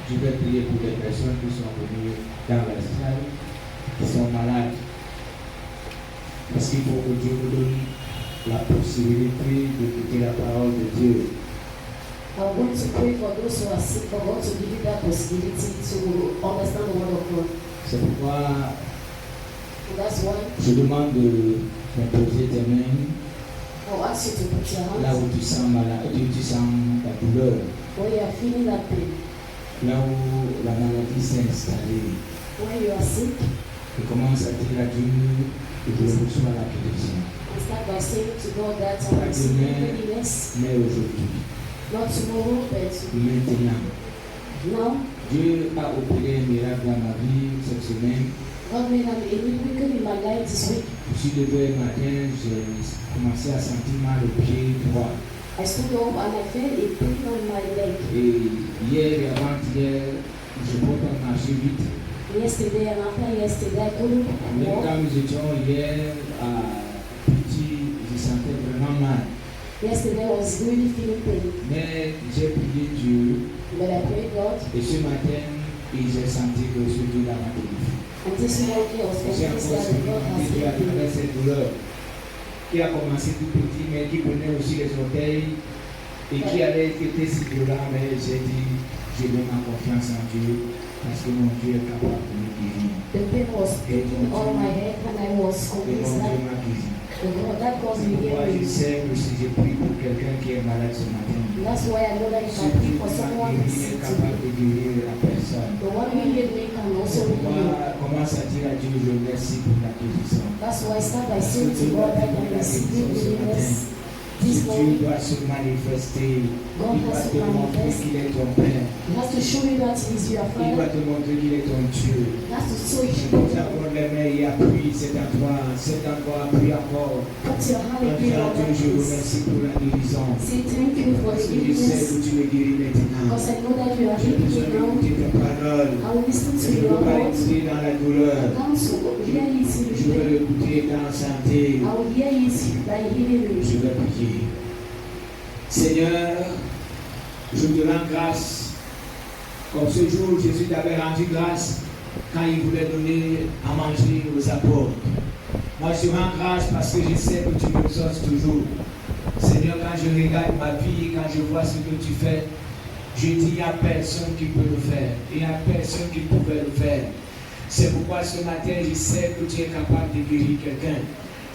Je vais prier pour les personnes qui sont venues dans la salle, qui sont malades. Parce qu'il faut que Dieu nous donne la possibilité d'écouter la parole de Dieu. I want to pray for those who are sick, for God to give you that possibility to understand the word of God. C'est pourquoi That's why je demande de m'imposer tes mains I'll ask you to put your là hands où tu sens malade, tu sens la douleur, where you are feeling that pain. là où la maladie s'est installée. When you are sick, Et commence à dire à Dieu et que je reçois la guérison. and start by saying to God that I Pas receive demain, healiness, mais aujourd'hui, not tomorrow, but maintenant. now. Dieu a opéré un miracle dans ma vie cette semaine. God made a miracle in my life this week. Je suis levé un matin, j'ai commencé à sentir mal au pied droit. I stood up and I felt a pain on my leg. Et hier et avant-hier, je peux pas marcher vite. Yesterday and after yesterday, I couldn't Même walk. quand nous étions hier à Petit, je sentais vraiment mal. Yesterday I was really feeling pain. Mais j'ai prié Dieu But I prayed God, et ce matin, j'ai senti que ce Dieu l'a délivré. and this morning I was J'ai convinced encore that God has Dieu à healed me. travers cette douleur qui a commencé tout petit, mais qui prenait aussi les orteils et qui avait été si violent, mais j'ai dit, je mets ma confiance en Dieu parce que mon Dieu est capable de me guérir. The pain was taking all my head, and I was Et convinced mon Dieu that m'a guéri. that God C'est will pourquoi heal je me. sais que si je prie pour quelqu'un qui est malade ce matin, That's why I know that if I celui pray qui for m'a someone who is guéri est sick capable today, de guérir la personne. the one who healed me can C'est also heal you. pourquoi commence à dire à Dieu, je remercie pour la guérison. That's why I start by saying to God that I receive healiness this Dieu morning. doit se manifester. God Il doit has te to montrer manifest. qu'il est ton Père. He has to show you that He is your Il doit Father. te montrer qu'il est ton Dieu. He has to show Je you pose that encore les mains et appuie cet endroit, appuie encore. put your hand Enfin, again on that Dieu, je place. remercie pour la guérison. Say thank you for Parce the que je sais healiness, que tu me guéris maintenant. because I know that you are J'ai healing besoin me now. d'écouter ta parole. I will listen Je to ne your veux pas words. l'écouter dans la douleur. I come to hear it in Je veux pain. l'écouter dans la santé. I will hear it by healing me. Je vais prier. Seigneur, je te rends grâce. Comme ce jour, Jésus t'avait rendu grâce quand il voulait donner à manger aux apôtres. Moi, je te rends grâce parce que je sais que tu me exauces toujours. Seigneur, quand je regarde ma vie, quand je vois ce que tu fais, je dis, il n'y a personne qui peut le faire. Il n'y a personne qui pouvait le faire. C'est pourquoi ce matin, je sais que tu es capable de guérir quelqu'un.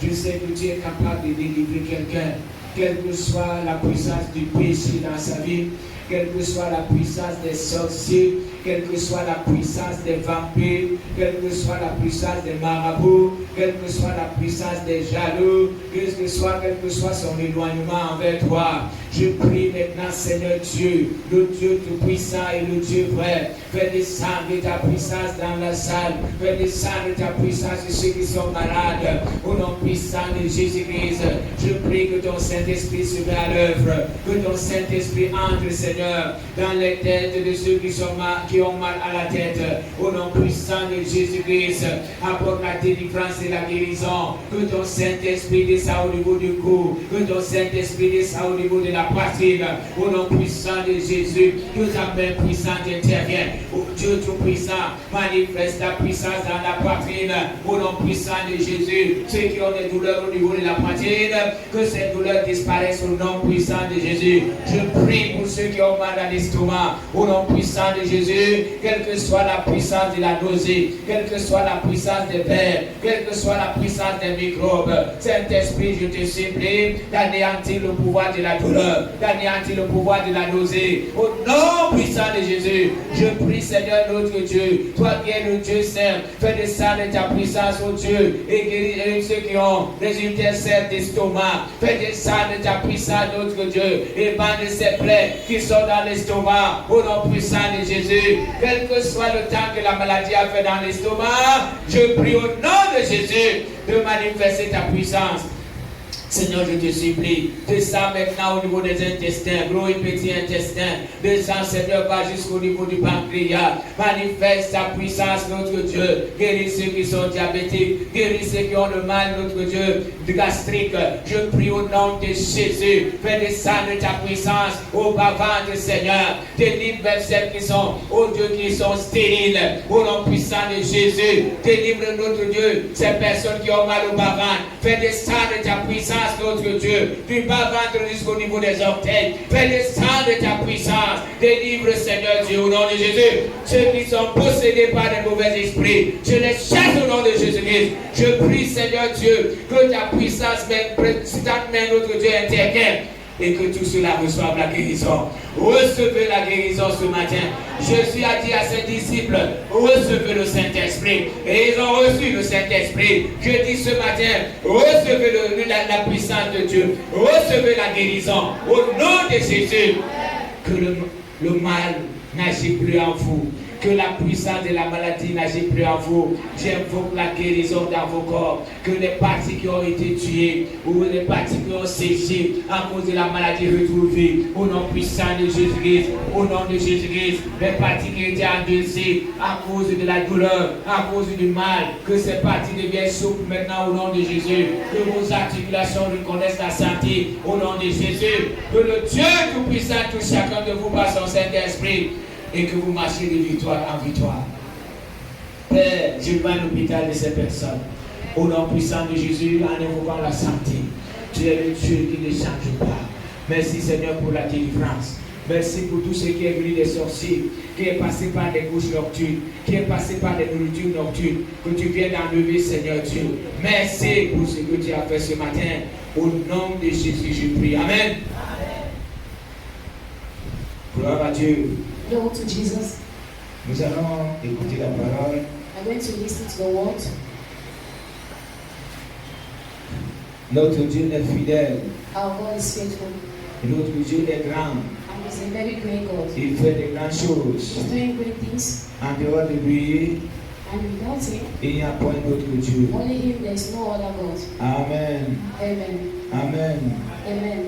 Je sais que tu es capable de délivrer quelqu'un. Quelle que soit la puissance du péché dans sa vie, quelle que soit la puissance des sorciers, quelle que soit la puissance des vampires, quelle que soit la puissance des marabouts, quelle que soit la puissance des jaloux, quel que soit son éloignement envers toi. Je prie maintenant, Seigneur Dieu, le Dieu tout-puissant et le Dieu vrai, fais descendre ta puissance dans la salle, fais descendre ta puissance sur ceux qui sont malades, au nom puissant de Jésus-Christ. Je prie que ton Saint-Esprit se mette à l'œuvre, que ton Saint-Esprit entre, Seigneur, dans les têtes de ceux qui ont mal à la tête, au nom puissant de Jésus-Christ. Apporte la délivrance et la guérison, que ton Saint-Esprit descende au niveau du cou, que ton Saint-Esprit descende au niveau de la poitrine, au nom puissant de Jésus, que ta main puissante intervienne. Oh Dieu tout-puissant, manifeste ta puissance dans la poitrine, au nom puissant de Jésus. Ceux qui ont des douleurs au niveau de la poitrine, que ces douleurs disparaissent au nom puissant de Jésus. Je prie pour ceux qui ont mal à l'estomac, au nom puissant de Jésus, quelle que soit la puissance de la nausée, quelle que soit la puissance des vers, quelle que soit la puissance des microbes. Saint-Esprit, je te supplie d'anéantir le pouvoir de la douleur, d'anéantir le pouvoir de la nausée. Au nom puissant de Jésus, je prie, Seigneur notre Dieu, toi qui es le Dieu saint, fais descendre ta puissance, ô Dieu, et guéris ceux qui ont des ulcères d'estomac. Fais descendre ta puissance, notre Dieu, et bande ces plaies qui sont dans l'estomac, au nom puissant de Jésus. Quel que soit le temps que la maladie a fait dans l'estomac, je prie au nom de Jésus de manifester ta puissance. Seigneur, je te supplie, descends maintenant au niveau des intestins, gros et petits intestins. Descends, Seigneur, va jusqu'au niveau du pancréas. Manifeste ta puissance, notre Dieu. Guéris ceux qui sont diabétiques, guéris ceux qui ont le mal, notre Dieu, gastrique. Je prie au nom de Jésus. Fais descendre ta puissance au bas-ventre, Seigneur. Délivre celles qui sont, oh Dieu, qui sont stériles. Au nom puissant de Jésus. Délivre, notre Dieu, ces personnes qui ont mal au bas-ventre. Fais descendre ta puissance, notre Dieu, du bas-ventre jusqu'au niveau des orteils. Fais descendre ta puissance. Délivre, Seigneur Dieu, au nom de Jésus. Ceux qui sont possédés par des mauvais esprits, je les chasse au nom de Jésus-Christ. Je prie, Seigneur Dieu, que ta puissance, ta main, notre Dieu, intervienne. Et que tout cela reçoive la guérison. Recevez la guérison ce matin. Jésus a dit à ses disciples, recevez le Saint-Esprit. Et ils ont reçu le Saint-Esprit. Je dis ce matin, recevez la puissance de Dieu. Recevez la guérison. Au nom de Jésus. Que le mal n'agit plus en vous. Que la puissance de la maladie n'agit plus en vous. J'invoque la guérison dans vos corps. Que les parties qui ont été tuées ou les parties qui ont séché à cause de la maladie retrouvée, au nom puissant de Jésus-Christ, au nom de Jésus-Christ, les parties qui étaient endurcies à cause de la douleur, à cause du mal, que ces parties deviennent souples maintenant au nom de Jésus. Que vos articulations reconnaissent la santé au nom de Jésus. Que le Dieu Tout-Puissant touche chacun de vous par son Saint-Esprit. Et que vous marchiez de victoire en victoire. Père, je vois l'hôpital de ces personnes. Au nom puissant de Jésus, en évoquant la santé. Tu es le Dieu qui ne change pas. Merci Seigneur pour la délivrance. Merci pour tout ce qui est venu des sorciers, qui est passé par des couches nocturnes, qui est passé par des nourritures nocturnes, que tu viens d'enlever, Seigneur Dieu. Merci pour ce que tu as fait ce matin. Au nom de Jésus, je prie. Amen. Gloire à Dieu. Glory to Jesus. Nous allons écouter la parole. I'm going to listen to the word. Notre Dieu est fidèle. Our God is faithful. Et notre Dieu est grand. And He's a very great God. Il fait de grandes choses. He's doing great things. En dehors de lui, And without Him, il n'y a point d'autre Dieu. only Him, there is no other God. Amen. Amen. Amen. Amen.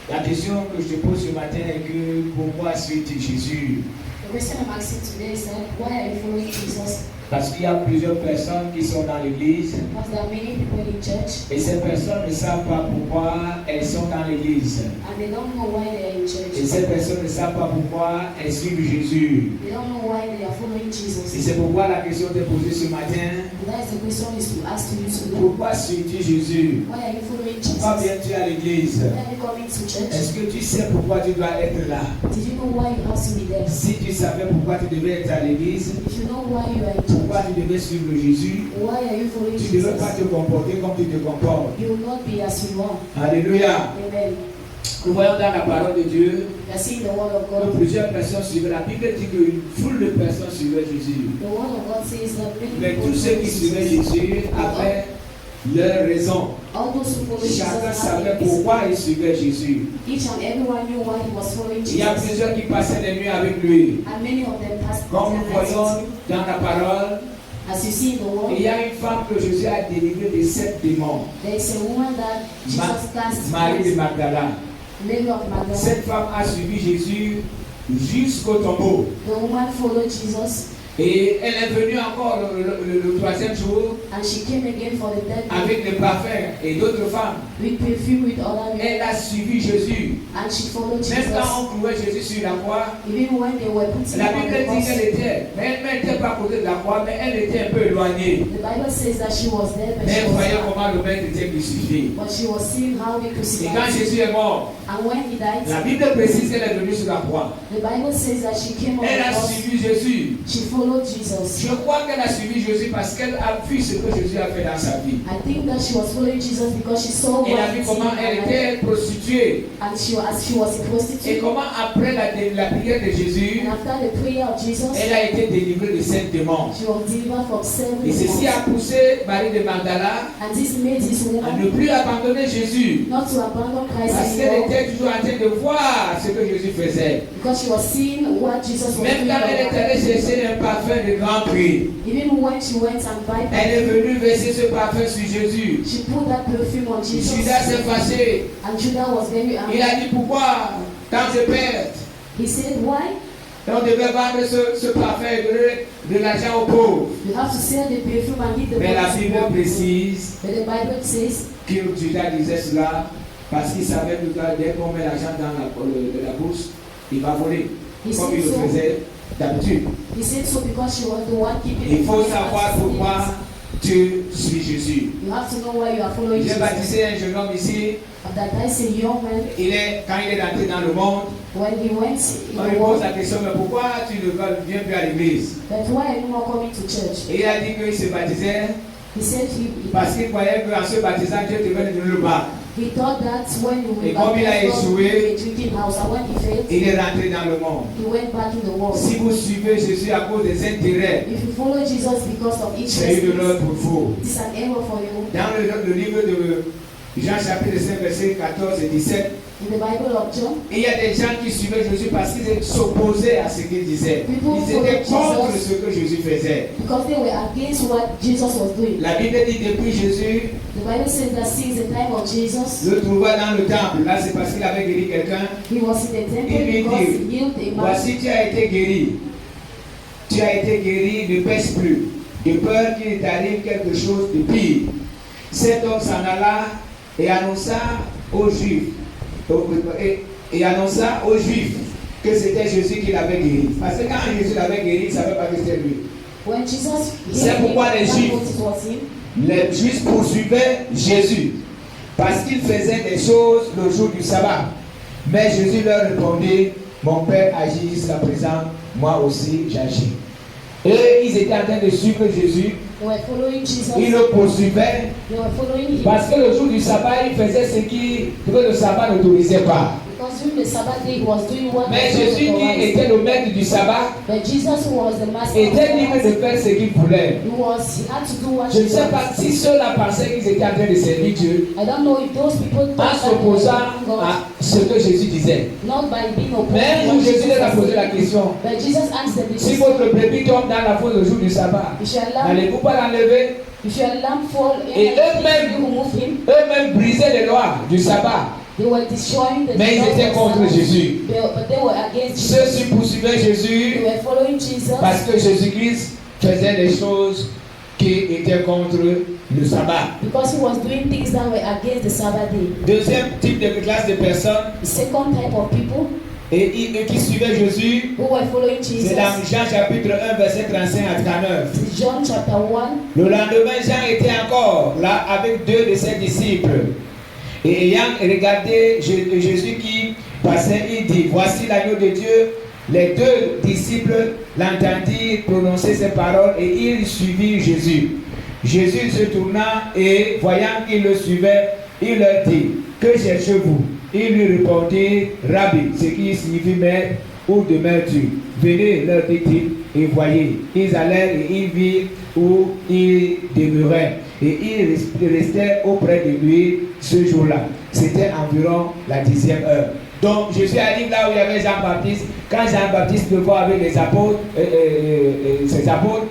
La question que je te pose ce matin est que pourquoi suis-tu Jésus? The question I'm asking today is that why are you following Jesus? Parce qu'il y a plusieurs personnes qui sont dans l'église Because there are many people in church et ces personnes ne savent pas pourquoi elles sont dans l'église. and they don't know why they are in church. Et ces personnes ne savent pas pourquoi elles suivent Jésus. They don't know why they are following Et Jesus. c'est pourquoi la question t'est posée ce matin. And that is the question is to ask to you today. Pourquoi suis-tu Jésus? Why are you following Pourquoi Jesus? viens-tu à l'église? Why are you coming to church? Est-ce que tu sais pourquoi tu dois être là? Did you know why you have to be there? Si tu savais pourquoi tu devais être à l'église, If you know why you are in pourquoi church, tu devais suivre Jésus, why are you following tu ne devais pas Jesus? te comporter comme tu te comportes. You will not be as you are. Alléluia. Amen. Nous voyons dans la parole de Dieu You are seeing the word of que God. plusieurs personnes suivaient. La Bible dit qu'une foule de personnes suivaient Jésus. The word of God says that many Mais people tous ceux follow qui suivaient Jesus. Jésus avaient leur raison. All those who follow Jesus Chacun have savait a reason. pourquoi ils suivaient Jésus. Each and everyone knew why he was following Il y a Jesus. plusieurs qui passaient des nuits avec lui. And many of them passed Comme nous their lives voyons with him. dans la parole, As you see in the word, il y a une femme que Jésus a délivrée de 7 démons. there is a woman that Jesus cast Marie de out, Magdala. Mary of Magdala. Cette femme a suivi Jésus jusqu'au tombeau. The woman followed Jesus Et elle est venue encore le troisième jour and she came again for the third day avec le parfum et d'autres femmes. with perfume with other Elle women. a suivi Jésus. And she followed Même Jesus. quand on clouait Jésus sur la croix, Even when they were putting la him on Bible the dit cross, qu'elle était, mais elle n'était pas à côté de la croix, mais elle était un peu éloignée. the Bible says that she was there, but Mais she elle voyait was, comment le maître était crucifié. but she was seeing how they Et crucified quand him. Jésus est mort, And when he died, la Bible précise qu'elle est venue sur la croix. the Bible says that she came on Elle the a cross. suivi Jésus. She followed Jesus. Je crois qu'elle a suivi Jésus parce qu'elle a vu ce que Jésus a fait dans sa vie. I think that she was following Jesus because she saw Elle a what vu he comment did in elle her life. était prostituée. And she was a Et prostitute. comment après la prière de Jésus, And after the prayer of Jesus, elle a été délivrée de 7 démons. she was delivered from 7 Et ceci a demons. poussé Marie de Magdala And this made this à woman ne plus abandonner Jésus. not to abandon Christ Parce qu'elle anymore était toujours en train de voir ce que Jésus faisait. Because she was seeing what Jesus was Même doing. quand elle est allée chercher un parfum de grand prix, Even when she went and buy elle est perfume, venue verser ce parfum sur Jésus. she put that perfume on Jesus. Judas s'est fâché. And Judas was very Il angry. a dit pourquoi tant je perds? He said, why? On devait vendre ce parfum et donner de l'argent aux pauvres. You have to sell the perfume and give the Mais la money to Bible poor people. précise But the Bible says que Judas disait cela parce qu'il savait que dès qu'on met l'argent dans la bourse, il va voler. He Comme said il le so. faisait d'habitude. He said so because she was the one keeping Il the faut money savoir and pourquoi tu suis Jésus. you have to know why you are following J'ai Jesus. baptisé un jeune homme ici. That I say young man, Quand il est entré dans le monde, when he went on in lui the pose world, la question, mais pourquoi tu ne viens plus à l'église? that why are you not coming to church? Et il a dit qu'il se baptisait He said parce qu'il croyait qu'en se baptisant, Dieu te donne le bac. he thought that when you Et comme il a échoué, a drinking house, and when he failed, Il est rentré dans le monde. he went back in the world. Si vous suivez Jésus à cause des intérêts, If you follow Jesus because of c'est une erreur interest, pour vous. it's an error for you. Dans le livre de Jean chapitre 5, versets 14 et 17, In the Bible of John, il y a des gens qui suivaient Jésus parce qu'ils s'opposaient à ce qu'il disait. Ils étaient contre ce que Jésus faisait. because they were against what Jesus was doing. La Bible dit depuis Jésus The Bible says that since the time of Jesus, le trouva dans le temple. Là, c'est parce qu'il avait guéri quelqu'un. he was in the temple Il lui because dit, he healed a man. voici, tu as été guéri. Tu as été guéri, ne pêche plus. De peur qu'il t'arrive quelque chose de pire. Cet homme s'en alla et annonça aux Juifs. Et annonça aux Juifs que c'était Jésus qui l'avait guéri. Parce que quand Jésus l'avait guéri, il ne savait pas que c'était lui. When Jesus C'est pourquoi les Juifs, it was him. les Juifs poursuivaient Jésus parce qu'il faisait des choses le jour du sabbat. Mais Jésus leur répondit, mon Père agit jusqu'à présent, moi aussi j'agis. Et ils étaient en train de suivre Jésus. They were following Jesus. Ils le poursuivaient They were following him. parce que le jour du sabbat, il faisait ce que le sabbat n'autorisait pas. Because during the Sabbath day, he was doing what Mais the Jésus, Lord qui authorized. était le maître du sabbat, But Jesus, who was the master of était libre de Sabbath, faire ce qu'il voulait. he had to do what Je he ne sais pas wanted. si ceux-là pensaient qu'ils étaient en train de servir Dieu I don't know if those people en thought that they were s'opposant serving God, à ce que Jésus disait. not by being Mais un opposed to jour, what Jésus Jesus leur a was posé la saying. question. But Jesus asked them, Si votre brebis tombe dans la fosse le jour du sabbat, if your lamb, n'allez-vous pas l'enlever? if your lamb fall in, Et and eux-mêmes- you remove him, Eux-mêmes brisaient les lois du sabbat. they were destroying the Mais ils laws étaient of contre Sabbath. Jésus. But they were against Jesus. Ceux-ci poursuivaient They Jésus were following Jesus parce que Jésus-Christ faisait des choses qui étaient contre le sabbat. because he was doing things that were against the Sabbath day. Deuxième type de classe de personnes The second type of people et qui suivaient Jésus, who were following Jesus c'est dans Jean chapitre 1, verset 35 à 39. is John chapter 1. Le lendemain, Jean était encore là avec deux de ses disciples. Et ayant regardé Jésus qui passait, il dit, voici l'agneau de Dieu. Les deux disciples l'entendirent prononcer ces paroles et ils suivirent Jésus. Jésus se tourna et voyant qu'ils le suivaient, il leur dit, que cherchez-vous? Ils lui répondirent, Rabbi, ce qui signifie maître, où demeures-tu? Venez, leur dit-il, et voyez. Ils allèrent et ils virent où il demeurait. Et ils restèrent auprès de lui ce jour-là. C'était environ la 10e heure. Donc Jésus arrive là où il y avait Jean-Baptiste. Quand Jean-Baptiste le voit avec les apôtres, ses apôtres,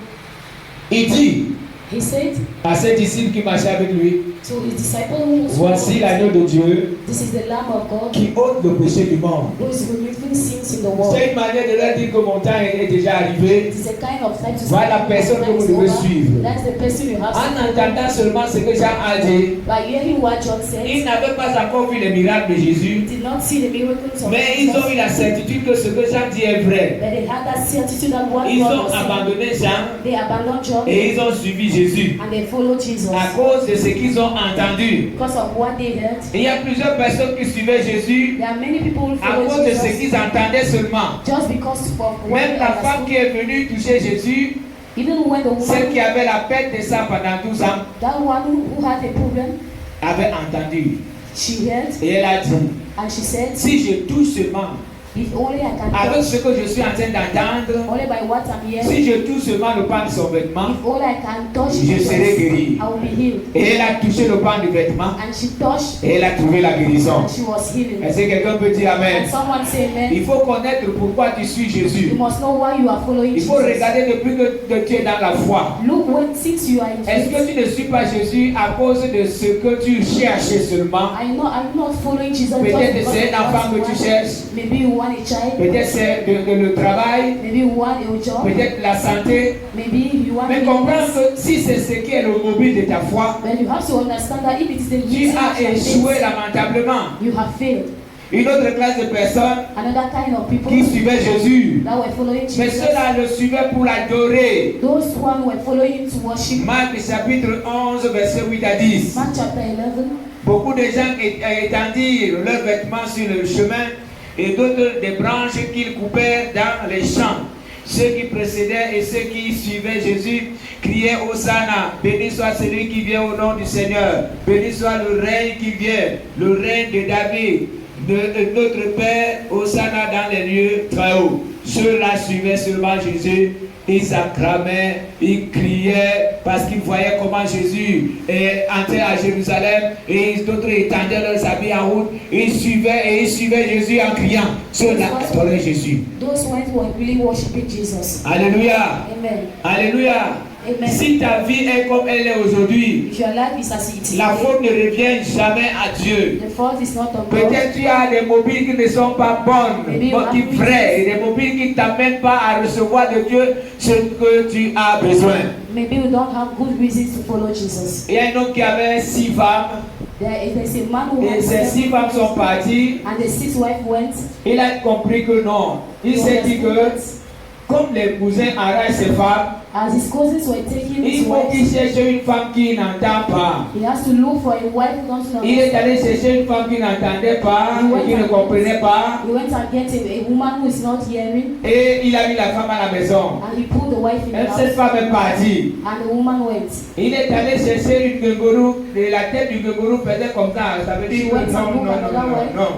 il dit He said à ses disciples qui marchaient avec lui, to his disciples who was voici l'agneau de Dieu this is the Lamb of God qui ôte le péché du monde. who is removing sins in the world. C'est une manière de leur dire que mon temps est déjà arrivé. It is a kind of time to Voilà la personne que vous devez suivre. That's the person you have to En follow. entendant seulement ce que Jean a dit, By hearing what John said, ils n'avaient pas encore vu les miracles de Jésus, did not see the miracles of mais ils ont Jesus, eu la certitude que ce que Jean dit est vrai. but they had that certitude that what Ils God ont was saying. abandonné Jean They abandoned John et ils ont suivi Jésus and they followed Jesus à cause de ce qu'ils ont entendu. because of what they heard. Et il y a plusieurs personnes qui suivaient Jésus There are many people who à follow cause de ce Jesus qu'ils entendaient seulement. just because of what Même they la femme understood. qui est venue toucher Jésus, Even when the celle woman, qui avait la perte de sang pendant 12 ans, that one who had a problem, avait entendu. she heard Et elle a dit, and she said, si je touche seulement If only I can avec touch, ce que je suis en train d'entendre, only by what I'm hearing, si je touche seulement le pan de son vêtement, if only I can touch je Jesus, serai guéri. I will be healed. Et elle a touché le pan du vêtement And she touched, et elle a trouvé la guérison. and she was healed. Est-ce que quelqu'un peut dire Amen? And someone say Il amen. faut connaître pourquoi tu suis Jésus. You must know why you are following Il faut Jesus. regarder depuis que tu es dans la foi. Look, when since you are in Est-ce faith, que tu ne suis pas Jésus à cause de ce que tu cherches seulement? I'm not following Jesus. Peut-être just c'est un because enfant que tu you want- cherches. Maybe you want a child. Peut-être c'est le travail. Maybe you want a job. Peut-être la santé. Maybe you want Mais a comprends business. que si c'est ce qui est le mobile de ta foi, But you have to understand that if it is the tu reason as of your échoué faith, lamentablement. you have failed. Une autre classe de personnes Another kind of people qui suivaient Jésus. that were following Mais Jesus, ceux-là le suivaient pour l'adorer. those one were following him to worship. Marc chapitre 11, verset 8 à 10. Mark chapter 11. Beaucoup de gens étendirent leurs vêtements sur le chemin et d'autres des branches qu'ils coupèrent dans les champs. Ceux qui précédaient et ceux qui suivaient Jésus criaient Hosanna, béni soit celui qui vient au nom du Seigneur, béni soit le règne qui vient, le règne de David, de notre Père, Hosanna dans les lieux très hauts. Ceux-là suivaient seulement Jésus, ils s'acclamaient, ils criaient parce qu'ils voyaient comment Jésus entrait à Jérusalem et d'autres étendaient leurs habits en route. Ils suivaient Jésus en criant. Ceux-là adoraient Jésus. Those ones were really worshiping Jesus. Alléluia. Amen. Alléluia. Amen. Si ta vie est comme elle est aujourd'hui, If your life is as it is, la faute ne revient jamais à Dieu. the fault is not on God. Peut-être tu as des mobiles qui ne sont pas bonnes, qui vraies, et des mobiles qui ne t'amènent pas à recevoir de Dieu ce que tu as besoin. Maybe you don't have good reasons to follow Jesus. Il y a un homme qui avait 6 femmes, There's a man who et had ces 6 femmes sont parties. and the sixth wife went. Il a compris que non. Il s'est dit que, comme les cousins arrachent ses femmes, As his cousins were taking il his faut qu'il wives, cherche une femme qui n'entend pas. he has to look for a wife who doesn't Il est understand. allé chercher une femme qui n'entendait pas, qui ne comprenait pas, He went and get a woman who is not hearing, et il a mis la femme à la maison. and he put the wife in the Même cette house, femme est partie. and the woman went. Il est allé chercher une kangourou, et la tête du kangourou faisait comme ça. Ça veut dire que non.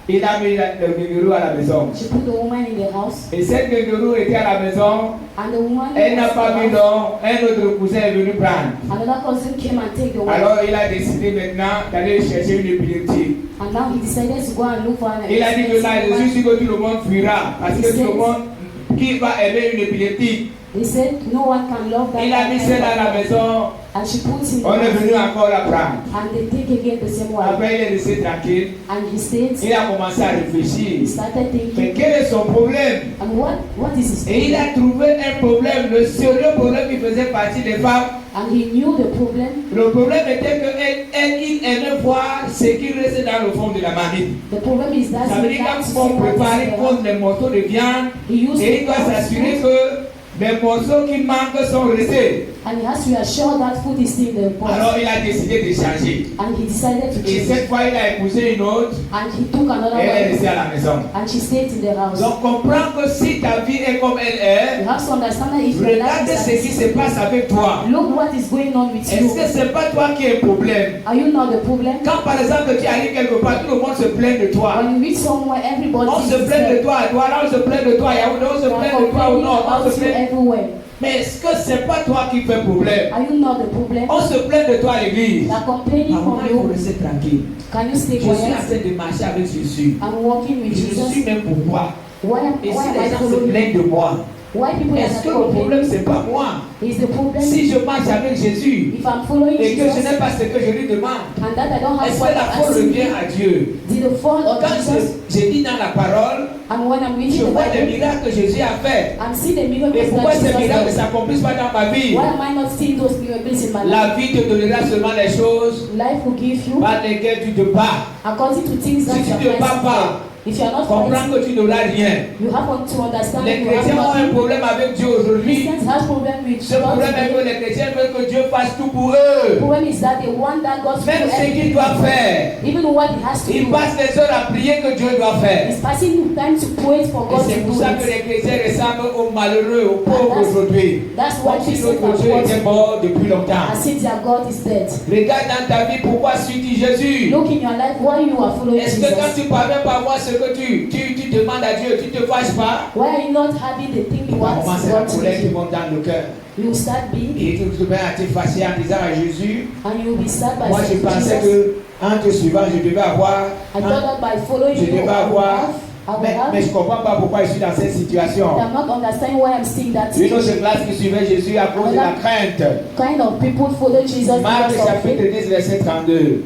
Il a mis le kangourou à la maison. She put the woman in the house, Et cette kangourou était à la maison. and the woman Elle n'a was pas mis in the house. l'eau. Un autre cousin est venu prendre. Another cousin came and take the wife, Alors il a décidé maintenant d'aller chercher une épileptique. and now he decided to go and look for an Il a dit que là, je woman. suis sûr que tout le monde fuira. Parce que tout le monde qui va aimer une épileptique. He said no one can love that Il a mis kind celle à la of- maison. and she put him On est in venu encore la prendre. and they take again the same wife, Après, il est resté tranquille. and he stayed. Il a commencé à He réfléchir. started Mais thinking, quel est son problème? and what is his Et il a problem? trouvé un problème, le sérieux problème qui faisait partie des femmes. And he knew the problem. Le problème était qu'il aimait voir ce qui restait dans le fond de la marmite. The problem is that Ça veut he dire liked to quand see on prépare, what il is pose les morceaux de viande there. He used et il to doit cut s'assurer food, que les morceaux qui manquent sont restés. and he has to assure that food is still in the pot. Alors il a décidé de changer. And he decided to Et change. cette fois, il a épousé une autre And he took another et elle est wife, restée à la maison. and she stayed in the house. Donc comprends que si ta vie est comme elle est, You have to understand that if your life regarde is ce qui as se passe avec toi. look what is going on with Est-ce you. que ce n'est pas toi qui es le problème? Are you not the problem? Quand par exemple tu arrives quelque part, tout le monde se plaint de toi. When you reach somewhere, everybody On se is plaint de there. toi à Douala, on se plaint de toi à Yaoundé, on se They are plaint de toi au complaining nord, on about se you plaint. everywhere. Mais est-ce que ce n'est pas toi qui fais problème? Are you not the problem? On se plaint de toi à l'église. They are complaining Maman, from il faut you. rester tranquille. Can you stay Je suis en quiet? train de marcher avec Jésus. I'm walking with Je suis Jesus. même pour moi. Et si Why am les I gens se following? plaignent de moi, Why people are est-ce que not le problème complaining? c'est pas moi? Is the problem Si je marche avec Jésus if I'm following et que je Jesus n'ai pas ce que je lui demande, and that I don't have est-ce what que la I'm faute asking? revient à Dieu? Did the fault of Quand Jesus? je dis dans la parole, And when I'm je reading the vois les Bible, miracles que Jésus a fait. I'm seeing the Et miracles pourquoi that ces miracles ne Jesus does. s'accomplissent pas dans ma vie? Why am I not seeing those miracles in my life? La vie te donnera seulement les choses Life will give you par lesquelles tu te bats. according to things that Si tu you ne te bats are pas, fighting. If you are not comprends fighting, que tu n'auras rien. you have to understand Les you have chrétiens ont un nothing. problème avec Dieu aujourd'hui. Christians have problem with Ce problème est que God. les chrétiens veulent que Dieu fasse tout pour The eux. problem is that they want that God to do Même ce qu'il everything, doit faire. even what He has to Ils do. passent des heures à prier que Dieu doit faire. He's passing time to pray for Et God c'est to pour do ça que it. les chrétiens ressemblent aux malheureux, aux pauvres that's- aujourd'hui. That's Comme why si Christians notre Dieu était are mort depuis longtemps. as if their God is dead. Regarde dans ta vie pourquoi suis-tu Jésus. Look in your life why you are following Est-ce que quand Jesus. tu parviens pas à voir ce ce que tu demandes à Dieu, tu ne te fâches pas. Why are you not having the thing you want Commence la God to colère give qui you? monte dans le cœur. You start being, Et tu te mets à te fâcher en disant à Jésus, and you'll be sad by moi je saying, pensais Jesus, que en te suivant, je devais avoir, I thought that by following je you, devais avoir, I will mais je ne have. comprends pas pourquoi je suis dans cette situation. I'm not understanding why I'm still in that Une autre situation. classe qui suivait Jésus à cause de la crainte. Kind of people follow Jesus Marc because of chapitre faith. 10, verset 32.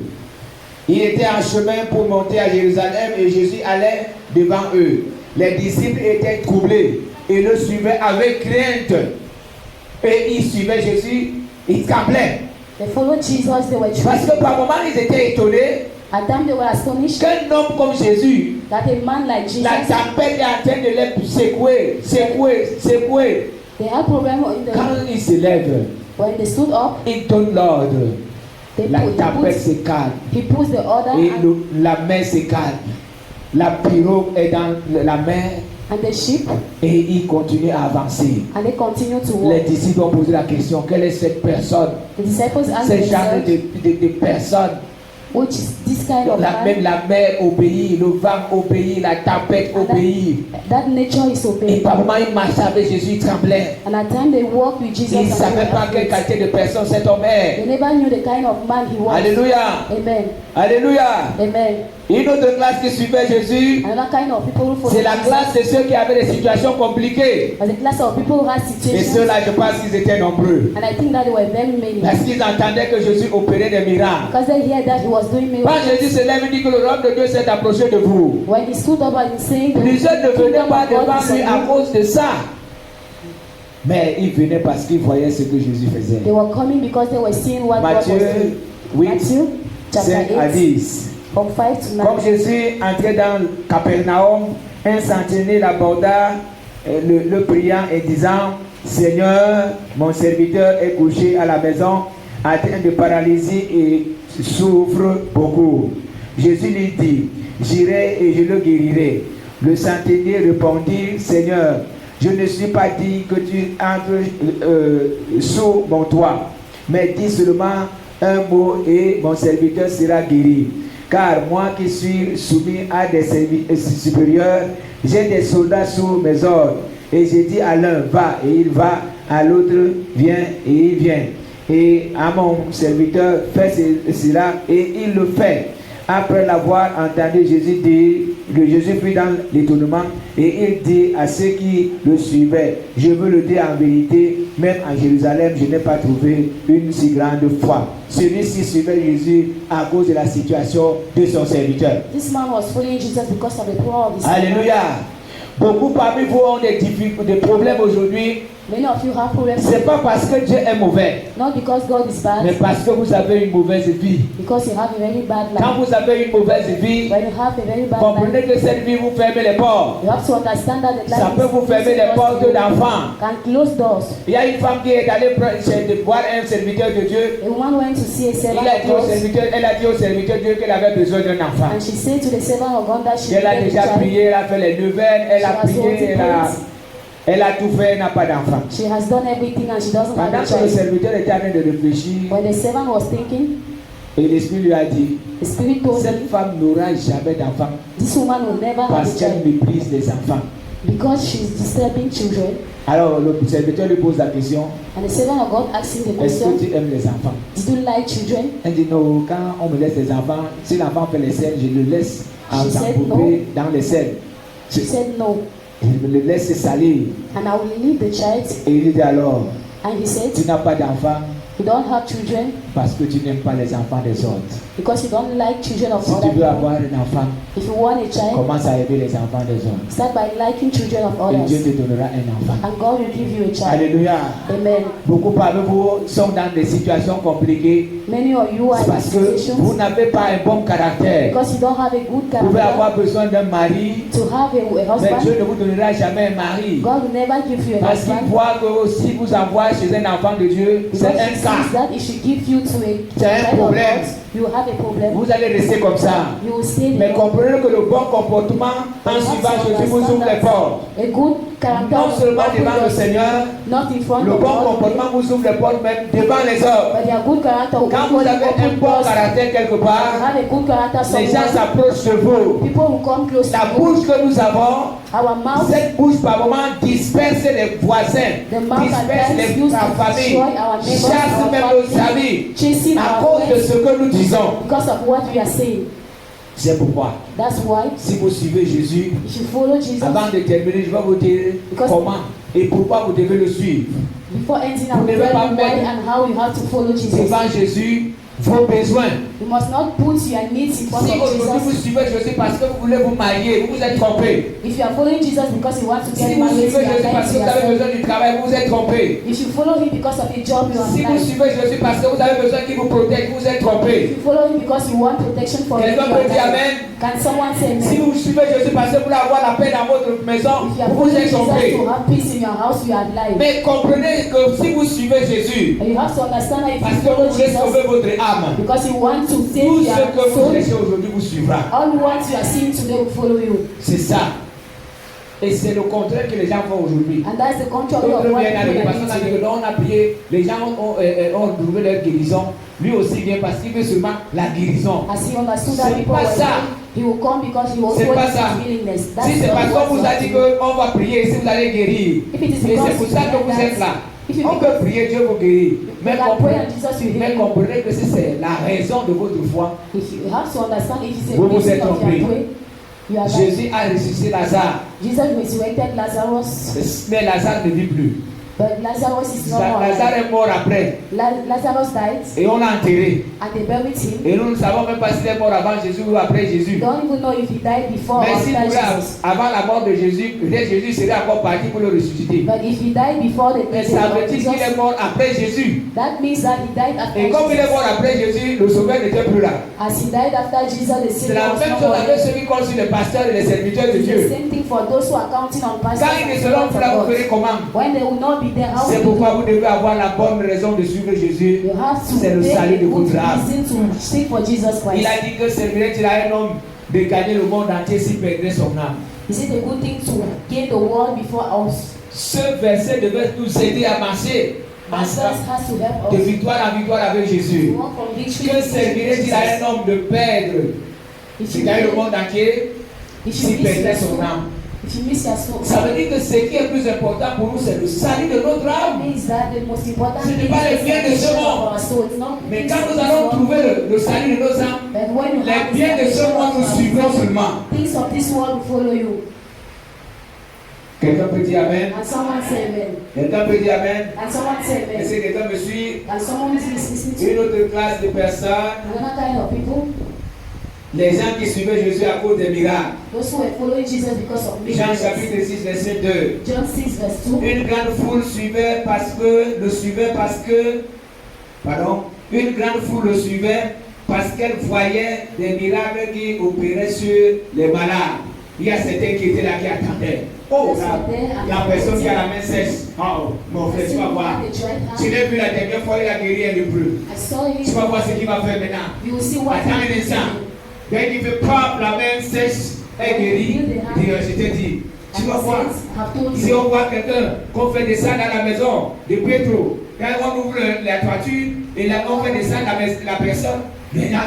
Il était en chemin pour monter à Jérusalem et Jésus allait devant eux. Les disciples étaient troublés et le suivaient avec crainte. Et ils suivaient Jésus, ils tremblaient. They followed Jesus, they were Parce trembling. que par moments ils étaient étonnés At times they were astonished qu'un homme comme Jésus, that a man like Jesus, la tempête est en train de les secouer, secouer. they had problem in Quand the, il se lève, when they stood up, il donne l'ordre. La tempête se calme. he puts the order Et and, la mer se calme. La pirogue est dans la mer and the sheep, et il continue à avancer. and they continue to Les walk. disciples ont posé la question, quelle est cette personne? The disciples asked Ce genre themselves, de personne. which is this kind of Même man, la mer obéit, le vent obéit, la tempête obéit. that nature is Et obeying. par moments il marchait avec Jésus, il tremblait. And at times they walk with Jesus. Il ne and savait they were pas quelle afraid. qualité de personne cet homme est. They never knew the kind of man he was. Alléluia. Amen. Alléluia. Amen. Une autre classe qui suivait Jésus, Another kind of people who follow c'est la Jesus classe de ceux qui avaient des situations compliquées. was a class of people who had Et situations. ceux-là, je pense qu'ils étaient nombreux. And I think that there were very many. Parce qu'ils entendaient que Jésus opérait des miracles. Because they hear that he was doing Quand miracles. Jésus se lève, il dit que le royaume de Dieu s'est approché de vous. When he stood up and saying, the Plusieurs ne venaient kingdom pas of God devant is lui à on you. cause de ça. Mais ils venaient parce qu'ils voyaient ce que Jésus faisait. They were coming because they were seeing what God was Matthieu doing. 8, Matthew chapter 5 à 8, 10. from 5 to 9. Comme Jésus entrait dans Capernaum, un centenier l'aborda, le priant et disant, Seigneur, mon serviteur est couché à la maison, atteint de paralysie et souffre beaucoup. Jésus lui dit, j'irai et je le guérirai. Le centenier répondit, Seigneur, je ne suis pas dit que tu entres sous mon toit, mais dis seulement un mot et mon serviteur sera guéri. Car moi qui suis soumis à des supérieurs, j'ai des soldats sous mes ordres. Et j'ai dit à l'un, va, et il va, à l'autre, viens, et il vient. Et à mon serviteur, fais cela, et il le fait. Après l'avoir entendu, Jésus dit, que Jésus fut dans l'étonnement, et il dit à ceux qui le suivaient, je veux le dire en vérité, même en Jérusalem, je n'ai pas trouvé une si grande foi. Celui-ci suivait Jésus à cause de la situation de son serviteur. This man was following Jesus because of the power of his Alléluia. Beaucoup parmi vous ont des problèmes aujourd'hui. Many of you have problems. Ce n'est pas parce que Dieu est mauvais, Not because God is bad, mais parce que vous avez une mauvaise vie. because you have a very bad life. Quand vous avez une mauvaise vie, When you have a very bad comprenez life, que cette vie vous ferme les portes. you have to understand that the Ça life peut vous fermer les portes d'enfants. can close doors. Il y a une femme qui est allée voir un serviteur de Dieu. A woman went to see a servant Elle of God, a dit au serviteur de Dieu qu'elle avait besoin d'un enfant. and she said to the servant of God that she Elle a needed a déjà child. prié, elle a fait les neuvaines, elle a prié, elle a tout fait, elle n'a pas d'enfant. She has done everything and she doesn't have Pendant a que le child. serviteur était en train de réfléchir, When the servant was thinking, et l'Esprit lui a dit, the spirit told him, cette femme n'aura jamais d'enfant this woman will never have parce a qu'elle child méprise les enfants. because she's disturbing children. Alors le serviteur lui pose la question, And the servant of God asked him the est-ce que question, tu aimes les enfants? did you like children? Elle dit non, quand on me laisse les enfants, si l'enfant fait les scènes, je le laisse She said s'embouper dans les scènes. She said no, Je le laisse se salir. and I will leave the child. Et il dit alors, And he said, tu n'as pas d'enfant you don't have children parce que tu n'aimes pas les enfants des autres. because you don't like children of Si other tu veux people. avoir un enfant, If you want a child, commence à aimer les enfants des autres. start by liking children of Et Dieu others, te donnera un enfant. and God will give you a child. Alléluia. Amen. Beaucoup parmi vous sont dans des situations compliquées Many of you are in parce que vous situations n'avez pas un bon caractère. because you don't have a good Vous pouvez character avoir besoin d'un mari, to have a mais Dieu husband. ne vous donnera jamais un mari. God will never give you a Parce qu'il husband voit que si vous envoie chez un enfant de Dieu, because c'est he un sees cas. that if she give you to a C'est un child of problème. God, you will have a problem. Vous allez rester comme ça. You will stay Mais there. comprenez que le bon comportement en suivant Jésus vous ouvre les portes. A good character Non of seulement God devant le will Seigneur, not in front le of bon God, comportement vous ouvre les portes même devant les hommes. but their good character will Quand vous open avez un bon doors. caractère quelque You part, have a good character les gens somewhere. s'approchent de vous. People will come close La to you. bouche que nous avons, Our mouth, cette bouche par moment disperse les voisins, the mouth at disperse times les used la to famille, destroy our neighbors, chasse our même nos family, amis chasing à our cause de friends ce que nous disons. because of what we are saying. C'est pourquoi, That's why si vous suivez Jésus, you should follow Jesus. avant de terminer, je vais vous dire Because- comment et pourquoi vous devez le suivre. Before ending, I Vous will devez tell pas you why mettre and how you have to follow Jesus. devant Jésus vos besoins. You must not put your needs in front Si of aujourd'hui vous Jesus. suivez Jésus parce que vous voulez vous marier, vous vous êtes trompé. If you are following Jesus because you want to Si get vous married, suivez you are Jésus parce lying que to vous avez yourself. besoin du travail, vous vous êtes trompé. If you follow him because of a job, you are Si vous lying. suivez Jésus parce que vous avez besoin qu'il vous protège, vous vous êtes If trompé. you follow him because you want protection for you, Quelqu'un you are peut dire lying. Amen. Can someone say Si amen? vous suivez Jésus parce que vous voulez avoir la paix dans votre maison, If you are vous vous following êtes Jesus trompé. to have peace in your house, you are lying. Mais comprenez que si vous suivez Jésus, And you have to understand that if parce you que vous follow voulez sauver Jesus votre âme, because you want to tout save ce que your vous soul, cherchez aujourd'hui vous suivra. all the ones you are seeing today will follow you. C'est ça. Et c'est le contraire que les gens font aujourd'hui. And that's the contrary of D'autres what viennent arriver people parce qu'on are a dit doing que today. là on a prié, les gens ont trouvé leur guérison. Lui aussi vient parce qu'il veut seulement la guérison. As he understood C'est that people pas were ça. saying, he will come because he was C'est pas waiting ça. for willingness. Si c'est parce qu'on vous a dit qu'on va prier et si vous allez guérir, If it is et because c'est pour ça que vous êtes là. if you On peut prier, Dieu vous guérir. Mais can pray comprenez, and Jesus will mais heal you. comprenez que si c'est la raison de votre foi, If you have to understand if it's a Vous vous reason êtes of trompé. your prayer, you are lying. Jésus a ressuscité Lazare. Jesus resurrected Lazarus, Mais Lazare ne vit plus. but Lazarus is no more Lazare alive. est mort après. Lazarus died Et on l'a enterré. and they buried him. Et nous ne savons même pas s'il est mort avant Jésus ou après Jésus. Don't even know if he died before or Mais si after vous Jesus. avant la mort de Jésus, peut-être Jésus serait encore parti pour le ressusciter. But if he died before the Mais death ça of veut dire qu'il est Jesus, mort après Jésus. that means that he died after Et comme il est Jesus. mort après Jésus, le sauveur n'était plus là. As he died after Jesus, the C'est Savior la was même not chose more avec alive. ceux qui comptent sur les pasteurs et les serviteurs de It's the Dieu. same thing for those who are counting on pastors Quand ils ne and seront servants plus là, vous of God. verrez comment. When they will not be there, how C'est will you pourquoi do? vous devez avoir la bonne raison de suivre Jésus. You have to C'est le take salut a de good votre âme. reason to seek for Jesus Il Christ. a dit que servirait-il à un homme de gagner le monde entier s'il perdrait son âme. Is it a good thing to gain the world before us? Ce verset devait nous aider à marcher That verse has to help de us victoire en victoire avec to Jésus. walk from victory Que to victory. servirait-il à un homme de perdre, If de you gagner le miss- monde entier if you s'il miss your perdrait son soul, âme? if you miss your soul, Ça veut dire que ce qui est plus important pour nous, c'est le salut de notre âme. means that the most important Ce n'est thing pas les is biens de ce salvation monde. of our soul. It's not Mais things quand of nous this allons world. trouver le salut de nos âmes, But when you have les the biens de ce salvation monde of nous our suivront soul, seulement. things of this world will follow you. Quelqu'un peut dire Amen. And someone say amen. Quelqu'un peut dire Amen. And someone say Est-ce amen. que quelqu'un me suit? And someone is listening to Une autre classe de personnes, another kind of people, les gens qui suivaient Jésus à cause des miracles. those who were following Jesus because of Jean miracles. chapitre 6, verset 2. John 6 verse 2. Une grande foule suivait une grande foule le suivait parce qu'elle voyait des miracles qui opéraient sur les malades. Il y a certains qui étaient là qui attendaient. Oh, la personne qui a la main sèche. Oh, mon frère, tu vas voir. Tu l'as vu la dernière fois, il a guéri un lépreux. I saw Tu him. vas voir ce qu'il va faire maintenant. You will see what Attends un instant. Dès qu'il fait pop, la main sèche est guérie. Je t'ai dit. Tu vas voir. have told Si you. on voit quelqu'un qu'on fait descendre à la maison de Pétro, quand on ouvre la toiture et là on fait descendre la personne, maintenant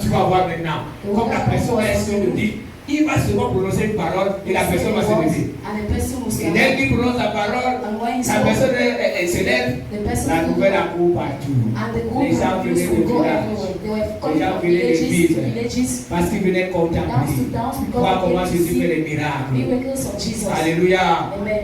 tu vas voir maintenant. Comme la personne est ce que dit, il va seulement prononcer une parole et la personne va se lever. And the person will Et say, dès qu'il prononce la parole, and when he la spoke, personne elle s'élève, the person la will nouvelle go. accourt partout. And the Les gens good venaient news will de go village. everywhere. They were Les coming gens from venaient de villages to villes villages, parce qu'ils venaient downs contempler. to downs, Voir because comment they Jésus fait came les to see miracles. miracles of Jesus. Alléluia. Amen.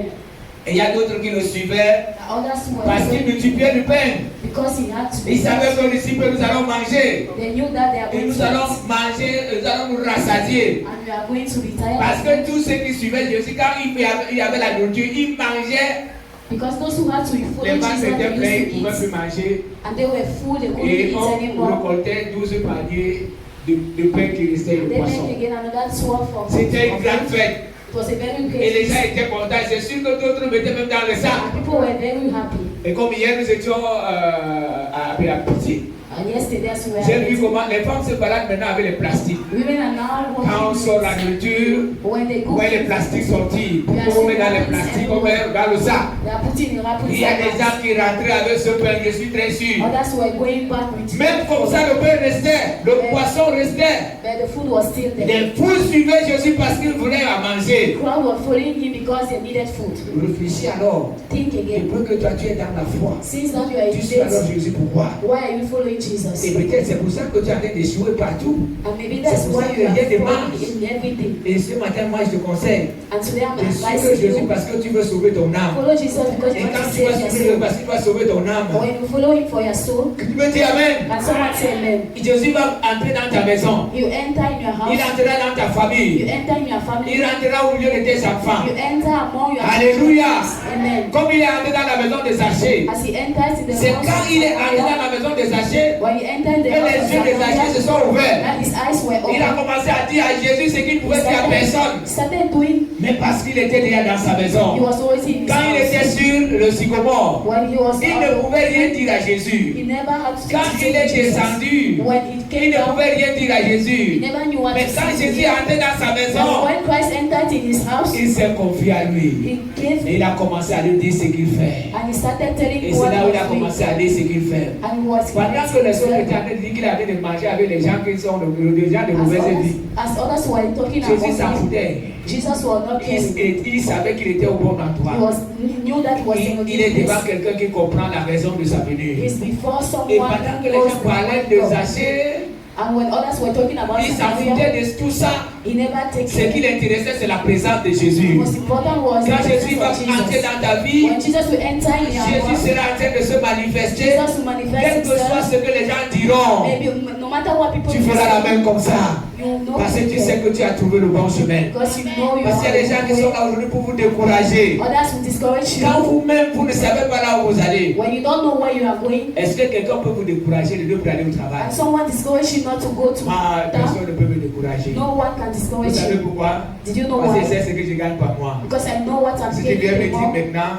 Et il y a d'autres qui le suivaient Others who parce qu'ils were multipliaient du pain. because he had to. Ils savaient que ici nous allons manger. They knew that they are Et going nous to allons eat, manger, nous allons nous rassasier. and we are going to retire. Parce que tous ceux qui suivaient Jésus, quand il y avait la nourriture, ils mangeaient. Because those who had to follow Les ventres Jesus, étaient pleins, they ils ne pouvaient used to plus eat, manger. and they were full. They couldn't Et eat on anymore. récoltait 12 paniers de pain qui restait au They poisson. made again another 12 of. C'était une grande fête. It was a very Et great les gens feast, étaient contents. C'est sûr que d'autres mettaient même dans le sac. and people were very happy. Et comme hier nous étions à Petit, And yesterday, as we were J'ai vu comment les femmes se baladent maintenant avec les plastiques. women are now Quand on walking. sort la nourriture, When they on go, voit les plastiques sortir. Pourquoi on met dans les plastiques? On met dans le sac. they are putting Il y a des gens qui rentraient avec ce pain, je suis très sûr. Others were going back with Même comme ça, le pain restait, le poisson restait. but the food was still there. Les foules suivaient Jésus parce qu'ils voulaient à manger. The crowd were following him because they needed food. Réfléchis alors. Think Et again. pour que toi tu es dans la foi, Since that you are tu in suis alors faith, Jésus pourquoi? why are you following Et Jesus? peut-être c'est pour ça que tu es en train d'échouer partout. And maybe that's C'est pour ça why qu'il you y a are des falling marches. in everything. Et ce matin, moi je te conseille And today I'm de suivre advising Jésus you, parce que tu veux sauver ton âme. follow Jesus because Et you want quand to tu vas save your suivre Jésus soul. parce qu'il doit sauver ton Or âme, when you follow him for your soul, tu peux dire Amen. and someone say amen, Jésus va entrer dans ta maison. you enter in your Il house, entrera dans ta you famille. enter in your Il family, rentrera au milieu de tes enfants. you enter among your Alléluia. Amen. Comme il est entré dans la maison de Zachée. As he enters in the C'est house, quand il est entré dans la maison de Zachée when he entered the que les house yeux de of Zachée se Zacharias, sont ouverts. and his eyes were Il a open. commencé à dire à Jésus ce qu'il pouvait dire à personne. Started doing, Mais parce qu'il était déjà dans sa he maison. was always in his Quand il house. était sur le sycomore, When he was il ne pouvait rien dire à Jésus. he never had to Quand speak il to est Jesus. descendu, When he il came ne down, pouvait rien dire à he Jésus. never knew what Mais to quand say. Jésus est entré dans sa But maison, when Christ entered in his house, il s'est confié à lui. he gave Et il a commencé à lui dire ce qu'il fait. and he started telling Et what c'est là où il a he was commencé doing. à dire ce qu'il fait. And he was Pendant que les autres étaient en train de dire qu'il avait de manger avec les gens qui sont des gens de mauvaise vie, as others were talking Jésus s'en about him, foutait. Jesus was not caring. Il savait qu'il était au bon endroit. He knew that he was in a Il est good devant place. quelqu'un qui comprend la raison de sa venue. He's before Et someone pendant que who les knows gens the parlaient mind de of God. Zachée, And when others were talking about il s'en Samaria, foutait de tout ça. he never takes Ce qui it. l'intéressait, c'est la présence de The Jésus. most important was the Quand Jésus presence va of entrer Jesus. dans ta vie, When Jesus will enter in your Jésus house, sera en train de se manifester. Jesus will Quel manifest que soit himself. ce que les gens diront, Maybe no matter what people tu feras la say, même comme ça. you know Parce que tu it. sais que tu as trouvé le bon chemin. Because you know you Parce qu'il y a des gens qui sont are. là aujourd'hui pour vous décourager. Others will discourage Quand you. vous-même, vous ne savez pas là où vous allez, When you don't know where you are going, est-ce que quelqu'un peut vous décourager de deux pour aller au travail? and someone discourage you not to go to Ah, town, personne ne peut me décourager. no one can Vous discourage savez you. pourquoi? Did you know Parce que why? c'est ce que je gagne par moi. Because I know what I'm Si tu viens me getting dire more. maintenant,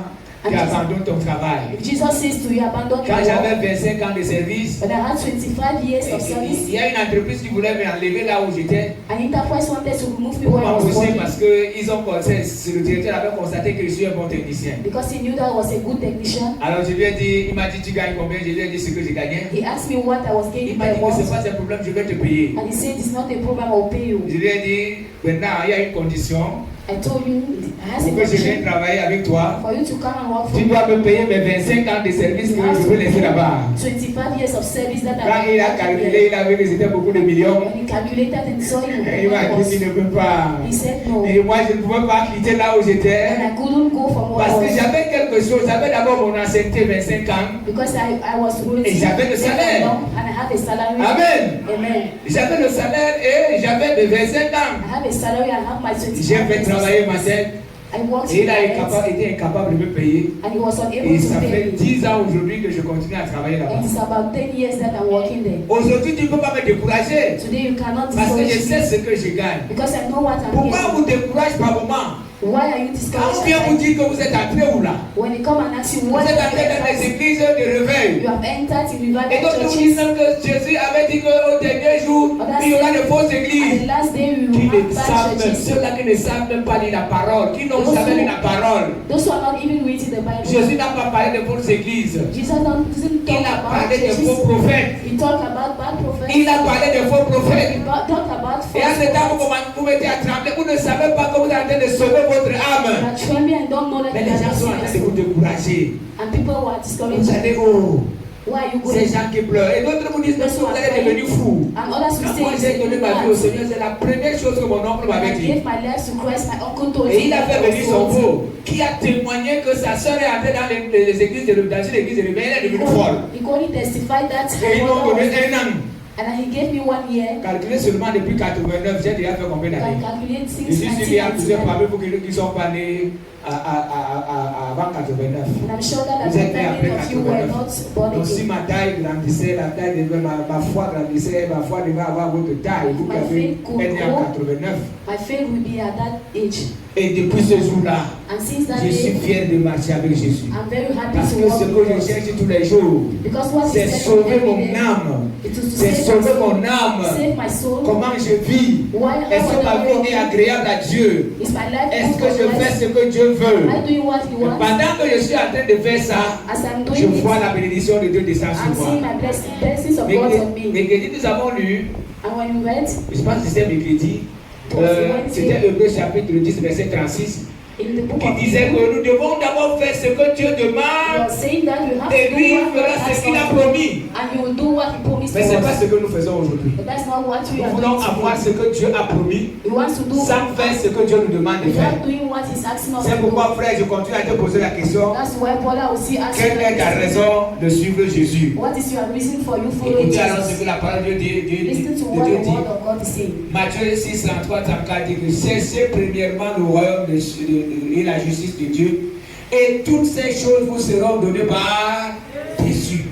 tu abandonnes ton travail. If Jesus says to you, abandon Quand your j'avais work, 25 ans de service, but I had 25 years of service, il y a une entreprise qui voulait m'enlever là où j'étais an enterprise wanted to remove me pour where I was m'embaucher working parce que le directeur avait constaté que je suis un bon technicien. because he knew that I was a good technician. Alors je lui ai dit, il m'a dit tu gagnes combien? Je lui ai dit ce que je gagnais. He asked me what I was Il getting m'a by dit que c'est what, pas un problème, je vais te payer. and he said it's not a problem, I'll pay you. Je lui ai dit, maintenant il y a une condition I told you, it has a pour que je vienne condition travailler avec toi. for you to come and work for Tu me. dois me payer mes 25 ans de service que je veux laisser là-bas. 25 years of service that Quand I il a calculé, il a vu que c'était beaucoup de millions. When he calculated and saw it, Et il m'a dit qu'il ne peut pas. he said no. Et moi, je ne pouvais pas quitter là où j'étais. And I couldn't go from where Parce que I was j'avais quelque chose. J'avais d'abord mon ancienneté 25 ans. because I was Et j'avais le salaire. and I had a salary. Amen. Amen. J'avais le salaire et j'avais mes 25 ans. I have a salary, I have my 25 J'ai fait travailler ma tête. I worked Et il a in été incapable de me payer. and he was unable Et to ça pay fait me. 10 ans aujourd'hui que je continue à travailler là-bas. It is about 10 years that I'm working there. Aujourd'hui, tu ne peux pas me décourager. Today you cannot Parce que je sais discourage me ce que je gagne. because I know what I'm Pourquoi getting. vous découragez par moment? Why are you Quand on vient vous discouraged? dire que vous êtes entré où là? When they come and ask you Vous what êtes have entré dans les you églises de réveil. have entered in Et revival donc nous disons churches. que Jésus avait dit qu'au dernier jour, il y aura de fausses And églises the last day we qui will ne have savent bad même, churches. ceux-là qui ne savent même pas lire la parole, qui n'ont jamais lu la parole. Those who are not even reading the Bible. Jésus n'a pas parlé de fausses églises. Jesus doesn't Il talk a about parlé de churches. faux prophètes. He talk about bad prophets. Il a parlé de faux prophètes. He talk about Et à false ce temps, prophets. vous mettez à trembler, vous ne savez pas que vous êtes en train de sauver votre You âme. are trembling and don't know that Mais you les are gens sont en train de vous serious. décourager. And people who are Vous discouraged. allez, oh, Why are you ces going? gens qui pleurent. Et d'autres vous disent, mais vous allez devenir fou. And others will Quand moi say, j'ai donné ma vie au Seigneur, c'est la première chose que mon oncle when m'avait I dit. gave my life to Christ, my uncle told Et il me a fait that venir son beau, qui a témoigné que sa soeur est entrée dans les églises de dans une église de réveil, elle est devenue folle. He only testified that Et ils m'ont donné un an. and he gave me 1 year. Calculé seulement depuis 89, j'ai déjà fait combien You d'années? can calculate Je since suis sûr qu'il y a plusieurs 1999. parmi vous qui ne sont pas nés avant 89. And I'm sure that Vous êtes nés many après of you were 89. not born Donc si again. ma taille grandissait, la taille de ma foi grandissait, ma foi devait avoir votre taille. Vous qui avez êtes nés en 89. My faith will be at that age. Et depuis ce jour-là, And since that je suis day, fier de marcher avec Jésus. I'm very happy Parce to que walk ce with que je God. cherche tous les jours, Because what c'est is sauver every mon day, âme. it is to C'est save my sauver soul. mon âme. Save my soul. Comment je vis? Est-ce que ma vie est agréable à Dieu? Is my life Est-ce good que je or fais blessed? ce que Dieu veut? Am I doing what He Et wants? pendant que je suis en train de faire ça, As I'm je doing vois it, la bénédiction de Dieu descendre I'm sur seeing moi. my blessings of God on me. Mercredi, nous avons lu, And when you read je pense que c'était mercredi, c'était Hébreux chapitre 10, verset 36, in the book qui of disait que Hebrews, nous devons d'abord faire ce que Dieu you demande are saying that you have et to lui do what fera God ce has qu'il a for you, promis. and you will do what He promised Mais ce n'est to pas us. ce que nous faisons aujourd'hui. But that's not what we Nous are voulons doing avoir today. ce que Dieu a promis We want to do sans faire ce que Dieu nous demande de faire. without doing what He's asking us to C'est do. pourquoi, frère, je continue à te poser la question. That's why Paul will see asking Quelle est ta raison de suivre Jésus? what is your reason for you following Écoutez alors ce Jesus? que la parole de Dieu Listen to de what Dieu the dit. word of God is saying. Matthieu 6, 33, 34 dit que cherchez premièrement le royaume et la justice de Dieu, et toutes ces choses vous seront données par Jésus.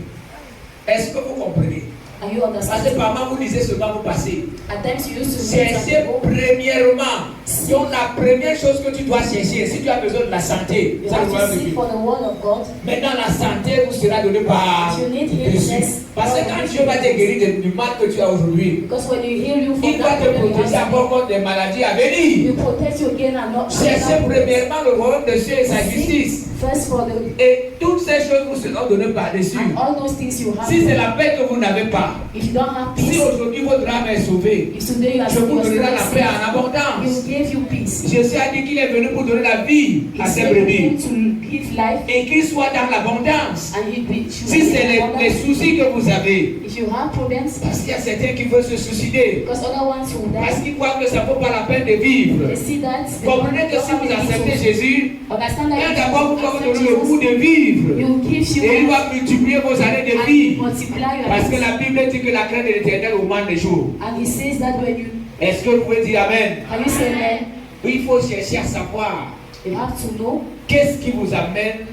Est-ce que vous comprenez? Are you Parce que understanding? par moment vous lisez seulement vous passez. At times you used to say Cherchez something. premièrement. Donc la première chose que tu dois chercher, si tu as besoin de la santé, You c'est le have royaume to de seek Dieu. for the word of God. Maintenant la santé vous sera donnée par You need Jésus. healing. Parce que quand Dieu va te guérir du mal que tu as aujourd'hui, Because when you heal you from il va that te problem, you protéger have encore contre des maladies à venir. you protect you again and not Cherchez premièrement le royaume de Dieu et sa justice. First for the Et toutes ces choses vous seront données par-dessus. and all those things you have. Si c'est la paix que vous n'avez pas, If you don't have si peace, aujourd'hui votre âme est sauvée, if today you are je vous still donnerai la paix en He abondance. will give you peace. Jésus a dit qu'il est venu pour donner la vie à He's ses able brebis to give life et qu'il soit dans l'abondance. and you be Si c'est les soucis que vous avez, if you have problems, parce qu'il y a certains qui veulent se suicider, because other ones will parce die. qu'ils croient que ça ne vaut pas la peine de vivre. They see that they Comprenez que si vous acceptez Jésus, understand that il d'abord vous va vous accept donner le goût Jesus, de vivre. He will give you Et il va multiplier vos années de and vie. multiply your Parce que life. la Bible dit que la crainte de l'éternel augmente les jours. And He says that when you Est-ce que vous pouvez dire Amen? can you say amen? Il faut chercher à savoir You have to know qu'est-ce qui vous amène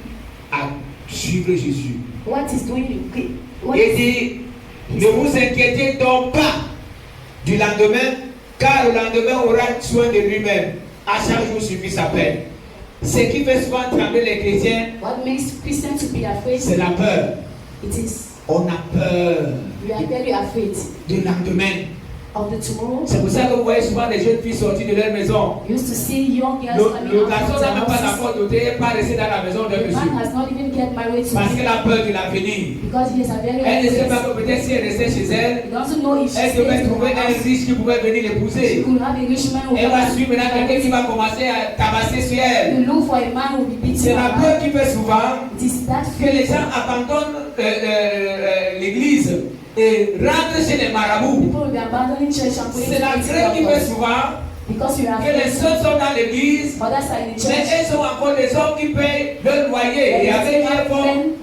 à suivre Jésus. what is doing you. What Il is dit, ne vous inquiétez donc pas du lendemain, car le lendemain aura soin de lui-même. À chaque jour suffit sa peine. Ce qui fait souvent trembler les chrétiens, what makes Christians to be afraid? c'est la peur. It is On a peur we are very afraid du lendemain. of the tomorrow. C'est pour ça que vous voyez souvent des jeunes filles sortir de leur maison. You used to see young girls coming Le out garçon from n'a même pas their houses. d'enfant doté, pas resté dans la maison d'un The man monsieur. has not even get married to Parce me qu'elle a peur de l'avenir. because he is a very Elle ne sait pas afraid. que peut-être si elle restait chez elle, He doesn't know if she elle stays devait in trouver the un house. riche qui pouvait venir She l'épouser. could have a rich man who Elle va suivre maintenant quelqu'un qui va commencer à tabasser sur elle. You look for a man who will be C'est beating la her. peur qui fait souvent It is that que les fear. gens abandonnent l'église et rentrent chez les marabouts. People will be abandoning church and going C'est la to crainte qui fait meeting souvent because you are que les afraid. sœurs sont dans l'église, Others are in the mais church. elles sont encore des hommes qui payent leur loyer et avec elles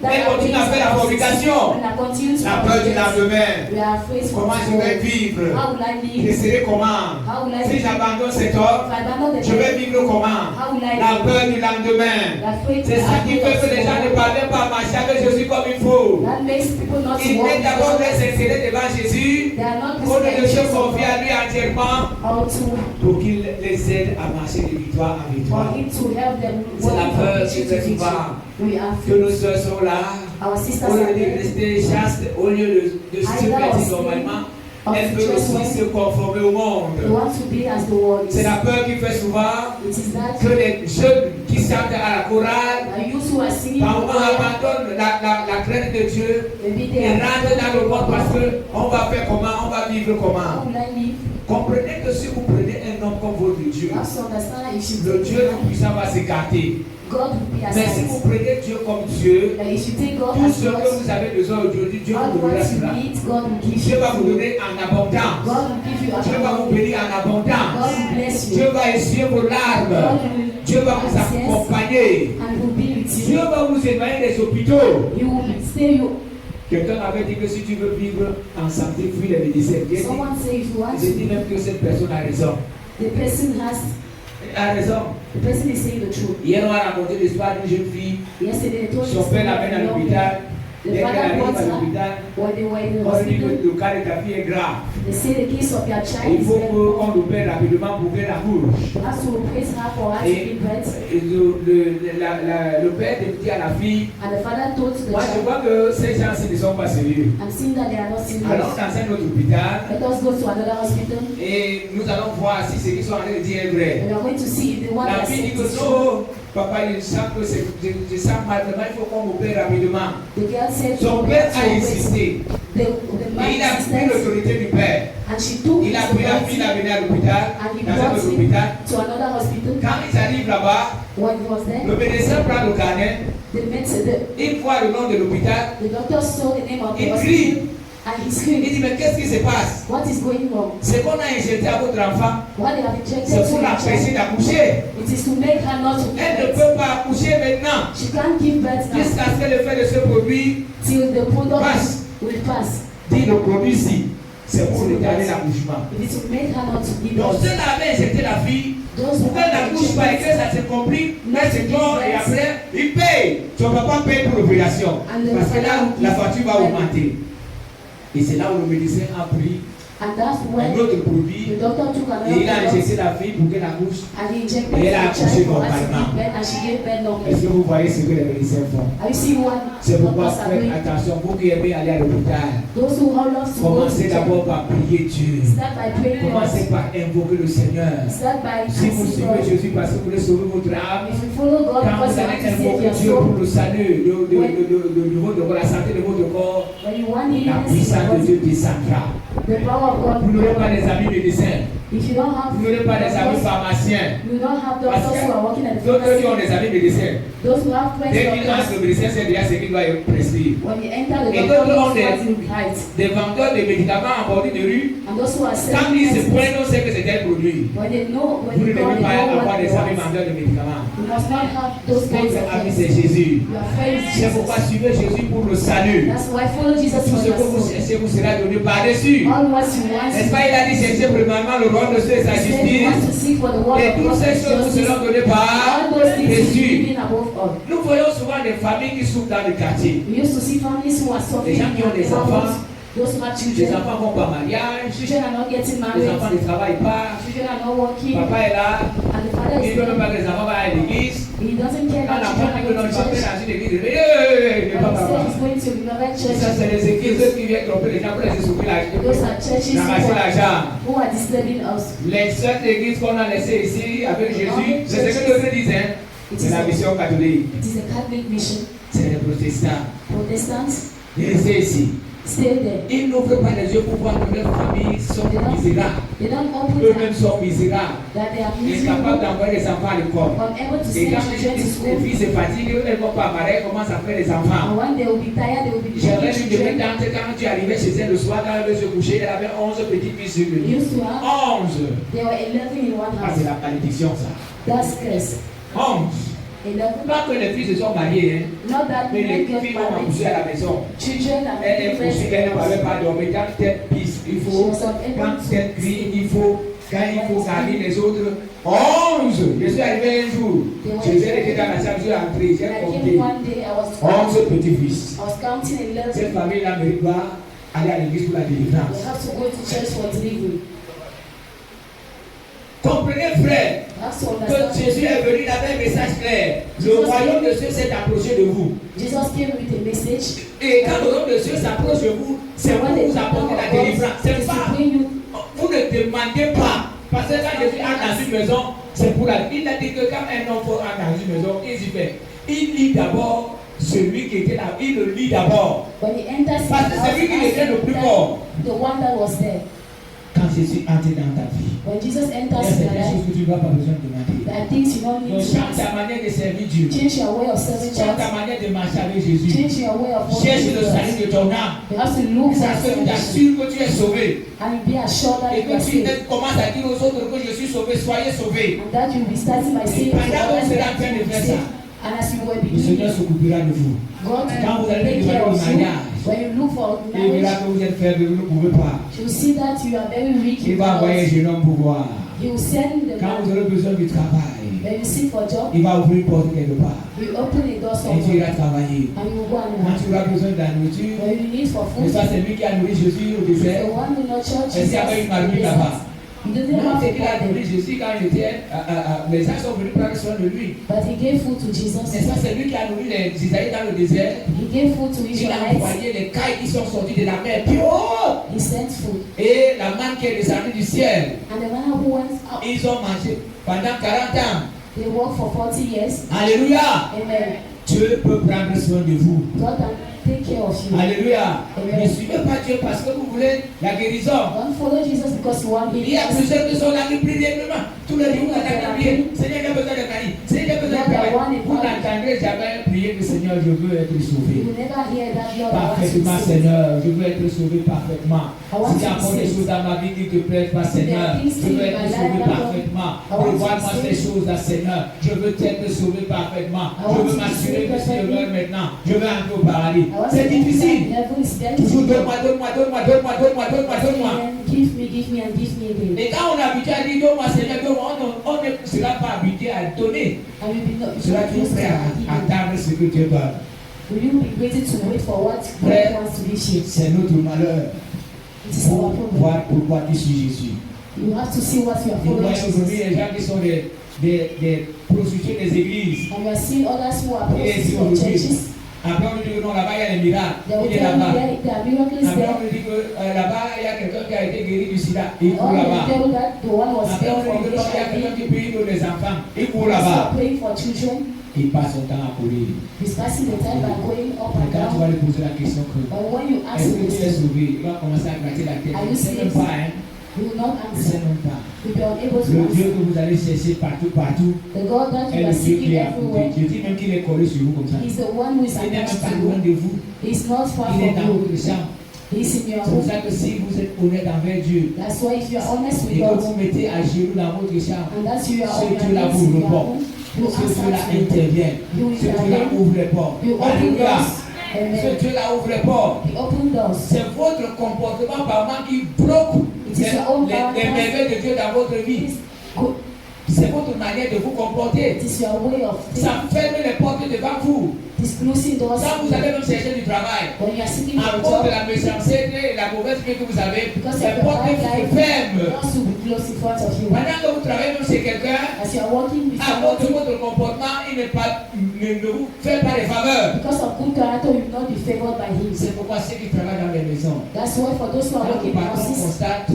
elles continuent à faire la fornication. And I continue to La peur du lendemain. We are afraid for Comment je vais tomorrow. vivre? How will I Je live? serai comment? How will I Si live? j'abandonne cet If homme, I abandon the je vais church, vivre comment? how will I La live? peur du lendemain. Afraid C'est ça qui fait que les gens ne parviennent pas à marcher avec Jésus comme il faut. That makes people not to Ils walk mettent d'abord with leurs God. intérêts devant Jésus They are not au lieu de se Christians confier à lui entièrement or to pour qu'il les aide à marcher de victoire en for victoire. him to help them C'est la walk peur from qui victory to fait victory. souvent We are que nos soeurs sont là, our sisters au lieu are de there. rester chastes, au lieu de se faire normalement, elles veulent aussi se conformer au They monde. want to be as the world is. C'est la peur qui fait souvent It is that que les jeunes qui chantent à la chorale, you who are singing par the moment choir, abandonnent la crainte de Dieu maybe et they are rentrent dans le monde parce qu'on va faire comment, on va vivre how comment. will I live? Comprenez que si vous prenez un homme comme votre Dieu, You have to understand that if you le take Dieu tout-puissant va s'écarter. God will be Mais si aside. vous prenez Dieu comme Dieu, That if you take God tout as ce que God, vous avez besoin aujourd'hui, Dieu all vous donnera what you cela. need, God will give Dieu you. va vous donner en abondance. God will give you Dieu va vous abundance. bénir en God abondance. will bless you. Dieu va essuyer vos larmes. God will Dieu va vous access accompagner. and will be with Dieu you. va vous éloigner des hôpitaux. He will stay you. Quelqu'un avait dit que si tu veux vivre en santé, fuis les médecins. Someone say if you want J'ai dit to, même que cette personne a raison. the person has, Elle a raison. the person is saying the truth. Hier, on a raconté l'histoire d'une jeune fille. Yesterday they told Son père l'amène à young l'hôpital. girl, The Dès qu'elle father arrive brought à her l'hôpital, when they were in the on lui dit hospital. que le cas de ta fille est grave. They say the case of your child Il is faut very qu'on poor. l'opère rapidement pour qu'elle accouche. Has to praise her for her to Et give birth. le père dit à la fille, And the father told the moi je child, vois que ces gens-ci ne sont pas sérieux. I'm seeing that they are not serious. Allons dans un autre hôpital Let us go to another hospital. et nous allons voir si ce qu'ils sont en train de dire est vrai. And we are going to see if the one La that fille dit said que is true. non, papa, je sens que je sens mal, il faut qu'on m'opère rapidement. The girl said Son to père her, a insisté. the Et man il a pris insisted, l'autorité du père. and she took Il a his pris la fille, authority, il a venu à l'hôpital, and he dans un brought autre him hôpital. to another hospital. Quand ils arrivent là-bas, When he was there, le médecin prend le carnet, il voit le nom de l'hôpital, the doctor saw the name of the il hospital, crie. and he Il screamed, dit, mais qu'est-ce qui se passe? what is going wrong? Ce qu'on a injecté à votre enfant, What they have injected c'est to pour your l'empêcher child, d'accoucher. it is to make her not to give Elle ne birth. peut pas accoucher maintenant, She can't give birth now jusqu'à ce que l'effet de ce produit till the product passe. will pass. Dit le produit-ci, c'est pour retarder l'accouchement. It is to make her not to give Donc, birth. ceux-là avaient injecté la fille, Those who pour qu'elle have n'accouche pas et que injected, ça se complique, elle se dort et après, il paye. Son papa paye pour l'opération. Parce que là, la facture va augmenter. Et c'est là où le médecin a pris and that's un when autre produit the doctor took another et il a product, injecté la fille pour qu'elle accouche. and he injected Et elle a the accouché child for her to normalement. give birth, and she gave birth Est-ce normally. que vous voyez ce que les médecins font? Are you seeing what C'est pourquoi doctors are faites doing? attention, vous qui aimez aller à l'hôpital, Those who love to go to commencez church, d'abord par prier Dieu. start by praying Commencez God. par invoquer le Seigneur. Start by Si vous asking suivez God. Jésus parce que vous voulez sauver votre âme, If you follow God quand because vous you allez want to save invoquer your Dieu pour soul, le salut, la santé de votre corps, when you want la healing in puissance your de body, Dieu descendra. the power of God Vous will n'aurez pas come. des amis médecins, If you don't have vous n'aurez pas des amis doctors, pharmaciens. you don't have Parce doctors who are working at que the d'autres qui ont pharmacy. des amis médecins, Those who have friends dès qu'ils entrent, doctors, le médecin sait déjà ce qu'il doit prescrire. when you enter the Et doctor, d'autres ont knows what you write. des vendeurs de médicaments en bordure de rue. And those who are Quand selling ils se medicine, prennent, on sait que c'est tel produit. when they know, when Vous ne they know, devez they pas know avoir what des they amis want. vendeurs de médicaments. You must not have those kinds Votre of ami, things. c'est Jésus. Your friend is C'est pourquoi Jesus. suivez Jésus pour le salut. That's why follow Jesus Tout for ce your que vous soul. cherchez vous sera donné par-dessus. All what you want, N'est-ce pas, il a dit cherchez premièrement le royaume de Dieu et sa he said you want to justice. seek for the word Et of toutes God ces and choses vous justice. seront données All those things will be par-dessus. given above all. Nous voyons souvent des familles qui souffrent dans le quartier. We used to see families who are suffering Les gens qui ont des enfants, those who have les children. enfants vont pas en mariage, Children are not getting les married. enfants ne travaillent pas, Children are not working. papa est là, And the father il is ne veut même there. pas que les enfants vont à l'église. He doesn't care Quand that l'enfant dit children are que non, going tu to vas church. faire dans une église, il dit hey, And he papa. said he's going to Riverbank Church. Ça, c'est les églises qui viennent tromper les gens pour les essoupir Those are churches ramasser l'argent. who are disturbing us. Les seules églises qu'on a laissées ici avec Jésus, c'est ce que d'autres disent, hein. C'est la mission catholique, It is a Catholic mission. c'est les protestants. Protestants, Ils restent ici. stay there. Ils n'ouvrent pas les yeux pour voir que leurs familles sont misérables. They don't open Eux-mêmes their sont misérables. that they are Incapables miserable, d'envoyer les enfants à l'école. unable to Et send quand children to les school. filles se fatiguent, elles ne vont pas apparaître, elles commencent à faire des enfants. And when they will be tired, they will be J'avais taking une de mes children. tantes, quand tu arrivais chez elle le soir, quand elle veut se coucher, elle avait 11 petites filles sur le They lit. used to have, 11. they were 11 in one Ah, c'est house. la malédiction, ça. That's curse. 11. 11. Pas que les filles se sont mariées, hein, Not that mais les men get filles ont accouché à married. la maison. Children are Elle est making couchée, elle ne pouvait friends. pas dormir. Quand telle pisse, il faut. Quand telle crie, il faut. Quand il faut garder les autres. 11. Je suis arrivé un jour. Je suis dans la salle, je suis entré, I j'ai came compté. one day, I was 11 petits-fils. I was counting 11. Cette famille-là mérite pas aller à l'église pour la We délivrance. have to go to church for delivery. Comprenez, frère, We have to que understand. Jésus est venu avec un message clair. Le royaume de Dieu s'est approché de vous. Jesus came with a message. Et quand le royaume de Dieu s'approche de vous, c'est pour vous apporter la délivrance. C'est pas, vous ne demandez pas. Parce que quand Jésus entre dans une maison, c'est pour la vie. Il a dit que quand un homme entre dans une maison, il y fait. Il lit d'abord celui qui était là. Il le lit d'abord. When he enters Parce que c'est lui qui était le plus fort. the one that was there. Quand Jésus entre dans ta vie, When Jesus il y a enters certaines your life, choses que tu n'as pas besoin de demander. there are things you don't Donc need to change ta manière de servir Dieu. change your way of serving Change ta God. manière de marcher avec Jésus. Change your way of Cherche working le with salut God. de ton âme. You have to look for Ça se salvation t'assure que tu es sauvé. and be assured that Et you que are tu saved. commences à dire aux autres que je suis sauvé, soyez sauvés. And that you will be starting by saying to pendant que others vous serez en that train de you faire are saved. ça, And as you were le Seigneur beginning, s'occupera de vous. God Quand vous will allez take demander care au of you. mariage, When you look for il verra marriage, que vous êtes faible, vous ne pouvez pas. you will see that you are very weak. Il va envoyer un jeune homme pour voir. He will send the Quand vous man. aurez besoin du travail, When you seek for job, il va ouvrir une porte quelque part. you open a door Et tu somewhere iras travailler. and you go and Quand work. tu auras besoin de la nourriture, When you need for mais food, ça c'est lui qui a nourri Jésus au the désert. one who nurtured Est-ce qu'il y avait une marmite Jesus. là-bas? He didn't Non, have c'est to qu'il a buy nourri them, Jésus quand il était. Les gens sont venus prendre soin de lui. but he gave food to Jesus. Mais ça c'est lui qui a nourri les Israélites dans le désert. He gave food to Il a Israelites. envoyé les cailles qui sont sorties de la mer. Puis oh! He sent food. Et la manne qui est descendue du ciel. And the man who went out, Ils ont mangé pendant 40 ans. they worked for 40 years. Alléluia. Amen. Dieu peut prendre soin de vous. God can take care of you. Alléluia. Amen. Ne suivez pas Dieu parce que vous voulez la guérison. Don't follow Jesus because you want Il y a healing. plusieurs qui sont là qui prient librement. Tous les jours, vous allez prier. Seigneur, j'ai besoin de Marie. Seigneur, j'ai besoin de Marie. Vous n'entendrez jamais prier que Seigneur, je veux être You sauvé. will never hear that Lord, I want to Parfaitement, save. Seigneur. Je veux être sauvé parfaitement. S'il y a encore des choses dans ma vie qui te plaisent pas, Seigneur, je veux être sauvé parfaitement. Revois-moi ces choses-là, Seigneur. Je veux être sauvé parfaitement. Je veux m'assurer que si je meurs maintenant, je vais entrer au paradis. I want C'est to difficile. Heaven is very Toujours difficult. donne-moi, donne-moi, donne-moi, donne-moi, donne-moi, donne-moi, donne-moi. Give me and give me again. Et quand on est habitué à dire donne-moi, Seigneur, donne-moi, on ne sera pas habitué à donner. And you will not Sera toujours prêt à attendre ce que Dieu donne. Will you be ready to wait for what Frère, God wants to give you? c'est notre malheur. It is our Pour problem. voir pourquoi tu suis Jésus. You have to see what you are Vous following voyez aujourd'hui Jesus. les gens qui sont des prostituées des églises. And we are seeing others who are Et prophets si from aujourd'hui, churches. après on nous dit que non, là-bas il y a les miracles. They will Il est tell là-bas. you there are miracles Après on there. nous dit que là-bas il y a quelqu'un qui a été guéri du sida. Il court All they là-bas. tell that the one was Après on praying nous dit for que non, il y a quelqu'un HIV. qui prie pour les enfants. Il court Those who là-bas. are praying for children. Il passe son temps à courir. He's passing the time by going up Et and quand tu vas down. lui poser la question que But when you ask est-ce him que tu es this, sauvé, il va commencer à gratter la tête. Are Il ne you sait même saved? pas, hein. he will not Il ne sait answer. même pas. You'll be unable to Le Dieu answer. que vous allez chercher partout, partout, The God that est you le are Dieu qui seeking est à côté. everywhere, Je dis même qu'il est collé sur vous comme ça. He's the one who is Il n'est même attached pas to loin you. de vous. He's not far Il est from dans you. votre chambre. He's in your C'est pour home. ça que si vous êtes honnête envers Dieu That's why if you are honest with et que God, vous mettez à genoux dans votre chambre, and that's you are ce on your Dieu-là knees vous in your répond. home, you Ce Dieu-là answer to you. intervient. You will Ce Dieu-là intervene. ouvre les portes. You open Alléluia. doors. Ce Amen. Dieu-là ouvre les portes. He opened doors. C'est votre comportement par moment qui bloque It is your own les merveilles de Dieu dans votre vie. It is good. C'est votre manière de vous comporter. It is your way of Ça thinking. ferme les portes devant vous. It is closing doors. Quand vous allez même chercher du travail, When you are seeking à for a cause de job, la méchanceté et la mauvaise vie que vous avez, because les of your portes bad se life, ferment. doors will be closed in front of you. Pendant que vous travaillez même chez quelqu'un, As you are walking with à cause de somebody, votre comportement, il ne vous fait pas de faveur. because of good character, you will not be favored by him. C'est pourquoi ceux qui travaillent dans les maisons, That's why for those who are quand le working in patron houses, constate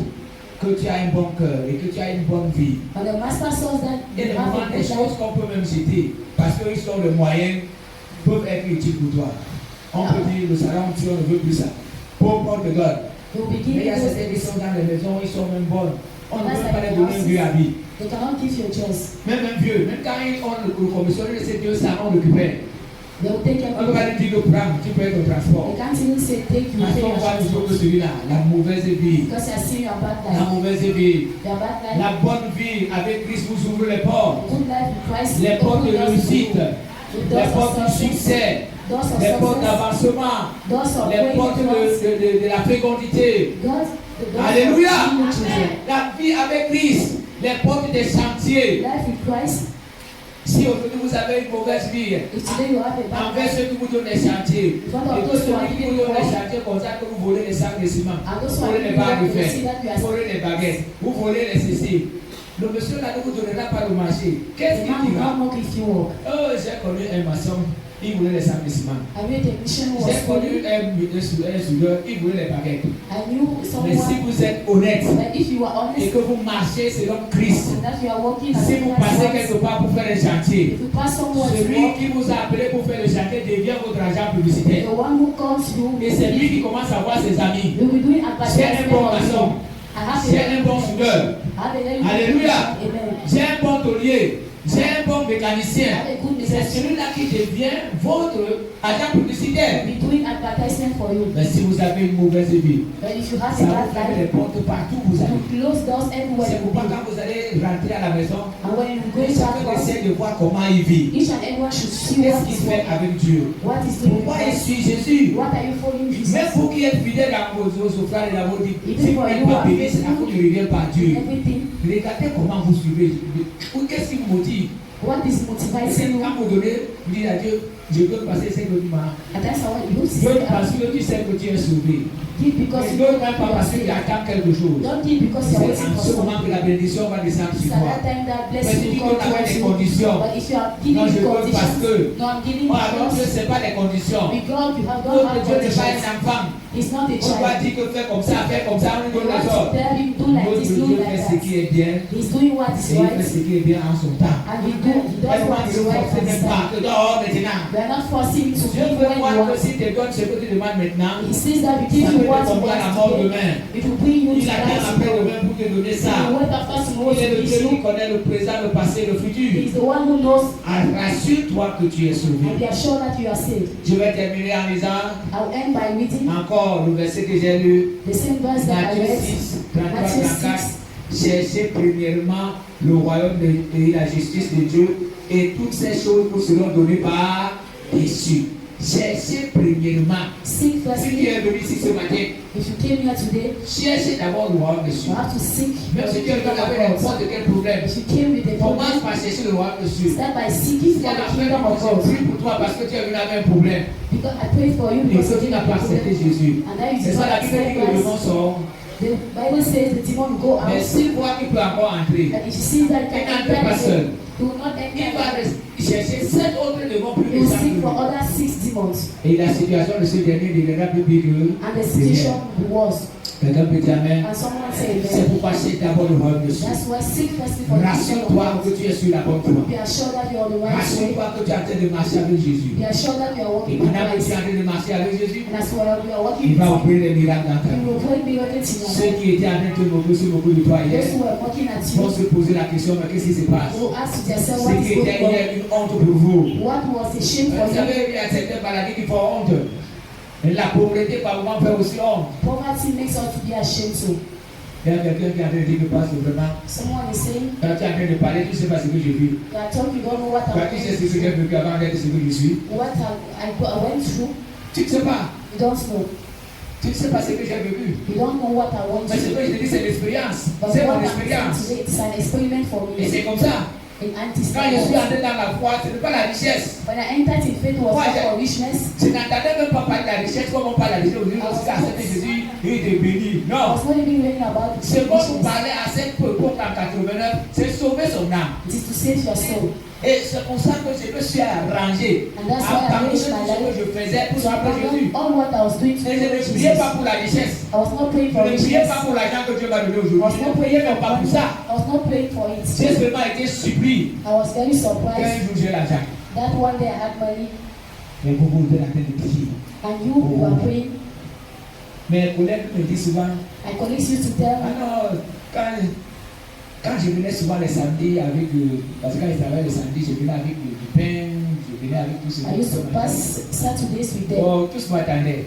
que tu as un bon cœur et que tu as une bonne vie, and the master saws that il you nous have demande a des good choses life, qu'on peut même jeter parce qu'ils sont le moyen, peuvent être utiles pour toi. On peut dire le salaire, si on ne veut plus ça. Pour porte de God. you will be Mais il y a given certains qui those. sont dans les maisons, ils sont même bonnes. On ne peut pas les donner un vieux habit. They cannot give you a dress. Même un vieux, même quand on le commissionnaire de ces vieux salons, on l'occupait. They will take On ne peut pas lui everything. dire de prendre, tu peux être au They transport. can't even say take you, Parce pay qu'on your voit toujours que transport. celui-là, la mauvaise vie. Because you are seeing your bad La life. mauvaise vie. Your bad life. La bonne vie avec Christ vous ouvre les portes. Good life in Christ. Les portes de open doors to réussite, you. The les doors portes of du success. succès, Doors of les portes success. d'avancement, Doors of les portes de la fécondité. God, the doors Alléluia. of healing children. La vie avec Christ, les portes des chantiers. Life with Christ. Si aujourd'hui vous avez une mauvaise vie, If today you have a bad envers life, ceux qui vous donnent les chantiers, et que celui qui vous donne les chantiers comme ça, que vous volez les sacs de ciment, and those vous who are volez les giving barres de you, they fer, see that you vous are volez les baguettes, vous volez les ceci. Le monsieur là ne vous donnera pas le marché. Qu'est-ce the qu'il man will dira? not work if you work. Oh, j'ai connu un maçon, il voulait les sacs de ciment. I made a mission who J'ai was connu holy. un soudeur, il voulait les baguettes. I knew Mais si someone vous êtes honnête that if you are et honest que vous marchez selon Christ, and that you are working as si vous passez quelque part pour faire un chantier, if you pass someone to celui work, qui vous a appelé pour faire le chantier devient votre agent publicitaire. the one who calls you, Et c'est lui qui commence à voir ses amis. you'll be doing J'ai un advertisement bon on maçon, you. I have j'ai un bon soudeur, I have a very good Alléluia. Amen. j'ai un bon taulier, j'ai un bon I mécanicien. have a good C'est business. celui-là qui devient votre agent publicitaire. Be doing advertisement for you. Mais si vous avez une mauvaise vie, But if you have ça a vous bad ferme les life, portes partout où vous allez. you close doors everywhere C'est you pourquoi go. quand vous allez rentrer à la maison, And when you go chacun back, essaie de voir comment il vit. each and everyone should see Qu'est-ce what qu'il is fait working. avec Dieu? What is doing with Pourquoi il Christ. suit Jésus? What are you following Jesus? Même vous qui êtes fidèles à vos offrandes et à vos dîmes, Even si vous for n'êtes you pas are béni, c'est à cause de revient par Dieu. Everything. Regardez comment vous suivez. Qu'est-ce qui vous motive? What is C'est motivating quand you? vous donnez, vous dites à Dieu, je veux passer 5 mois. And that's how you Dieu say, parce que tu sais que tu es sauvé. give because Mais you Dieu know pas that you are parce que tu saved. attends quelque chose. Don't give because you are C'est waiting en for ce moment que something. la bénédiction va descendre It's sur at toi. that time that Mais blessing tu dis will qu'on come avait des towards you. conditions. But if you are Non, giving je the veux parce conditions, que. no, I'm giving Oh, alors Dieu, because ce n'est pas des conditions. because you have Notre don't have Dieu n'est pas conditions. un enfant. It's not a On doit child. dire que fais comme ça, on You donne les want to ordres. tell him do like Notre this, Dieu do fait like ce that. qui est bien. He's doing what is Et il fait right, ce qui est bien en son temps. and he does Elle what va is dire right forcer at his même pas time. que dehors maintenant. We are not forcing him to Dieu give veut when you voir que want. si tu donnes ce que tu demandes maintenant, He says that if ça you peut te what he conduire à la wants mort today, demain. it will bring you to Il attend life après tomorrow. demain pour te donner He ça. will wait after tomorrow Il est to le give Dieu qui you. connaît le présent, le passé, le futur. He is the one who knows, Ah, rassure-toi que tu es and sauvé. be assured that you are saved. Je vais terminer en lisant I'll end by reading encore le verset que j'ai lu. the same verse that I Matthieu read. 6, 33, Matthieu 34. 6. Cherchez premièrement le royaume et la justice de Dieu, et toutes ces choses vous seront données par-dessus. Cherchez premièrement. Seek Si tu firstly. es venu ici ce matin, If you came here today, cherchez d'abord le royaume de Dieu. you have to seek Même for si the tu es venu kingdom avec of God. n'importe quel problème, If you came with a commence problem, par chercher le royaume de Dieu. start by seeking Si for à la the fin du kingdom mois, of je God. prie pour toi parce que tu es venu avec un problème Because I pray for you et because que you tu did n'as not pas accepté problem. Jésus. And now you C'est did ça not la Bible dit accept que le démon Christ. sort. The Bible says the demon will go Mais out. s'il voit qu'il peut encore entrer, And if he sees that he il can n'entre pas enter seul. again, he will not Il enter va again. chercher 7 autres démons plus He will puissants seek que for lui. other 6 demons. Et la situation de ce dernier deviendra plus pire que And the situation will be worse. quelqu'un peut dire Amen. And someone say C'est amen. pourquoi cherche d'abord le royaume de Dieu. That's why seek firstly for the kingdom of Rassure-toi God. que tu es sur la bonne voie. Be assured that you are on the right way. Rassure-toi que tu es en train de marcher avec Jésus. Be assured that you are Et walking with pendant que tu Christ. es en train de marcher avec Jésus, And as well you are walking il with va Him, opérer des miracles dans ta He vie. will work miracles in your Ceux life. qui étaient en train de te moquer sur beaucoup de toi hier Those who are working at vont you se poser la question, mais qu'est-ce qui se passe? will ask themselves Ce what qui is était going hier une honte pour vous. on. What was a shame for Vous you? savez, il y a certaines maladies qui font honte. Et la pauvreté, par moment, fait aussi honte. Poverty makes us to be ashamed too. Il y a quelqu'un qui est en train de dire que passe vraiment. Someone is saying, Quand tu es en train de parler, tu ne sais pas ce que j'ai vu. you are talking, you don't know what Quand I'm tu sais going ce que j'ai vécu avant d'être ce que je suis, what I went through, tu ne sais pas. you don't know. Tu ne sais pas ce que j'ai vécu. You don't know what I went Mais ce through. que je te dis, c'est l'expérience. But C'est what mon I'm saying expérience. today, it's an experiment for Et me. c'est comme ça. In Quand je suis anti-standard. entré dans la foi, ce n'est pas la richesse. When I entered in faith, it was Why not that? for richness. Je n'entendais même pas parler de la richesse comme on parle de la richesse aujourd'hui. Lorsque tu as accepté Jésus, il te bénit. I Non. was not even learning about Ce dont vous richness. parlez à cette époque en 89, c'est sauver son âme. It is to save your soul. Et c'est pour ça que je me suis arrangé. And that's why I Abandonner arranged tout my ce que life je faisais pour to suivre Jésus. abandon all what I was doing to Et je ne follow priais Jesus. pas pour la richesse. I was not praying Je for ne priais richness. pas pour l'argent que Dieu m'a donné I was aujourd'hui. Je ne not priais praying même pas pour ça. I was not praying for it. J'ai seulement été surpris I was very qu'un surprised jour j'ai l'argent. that one day I had money Mais vous vous êtes en train de prier. and you were praying. Mes collègues me disent souvent, My colleagues used to tell ah me, non, quand je venais souvent les samedis avec, parce que quand je travaillais le samedi, je venais avec du pain, je venais avec tout ce I used to que pass Saturdays with them Oh, tous m'attendaient.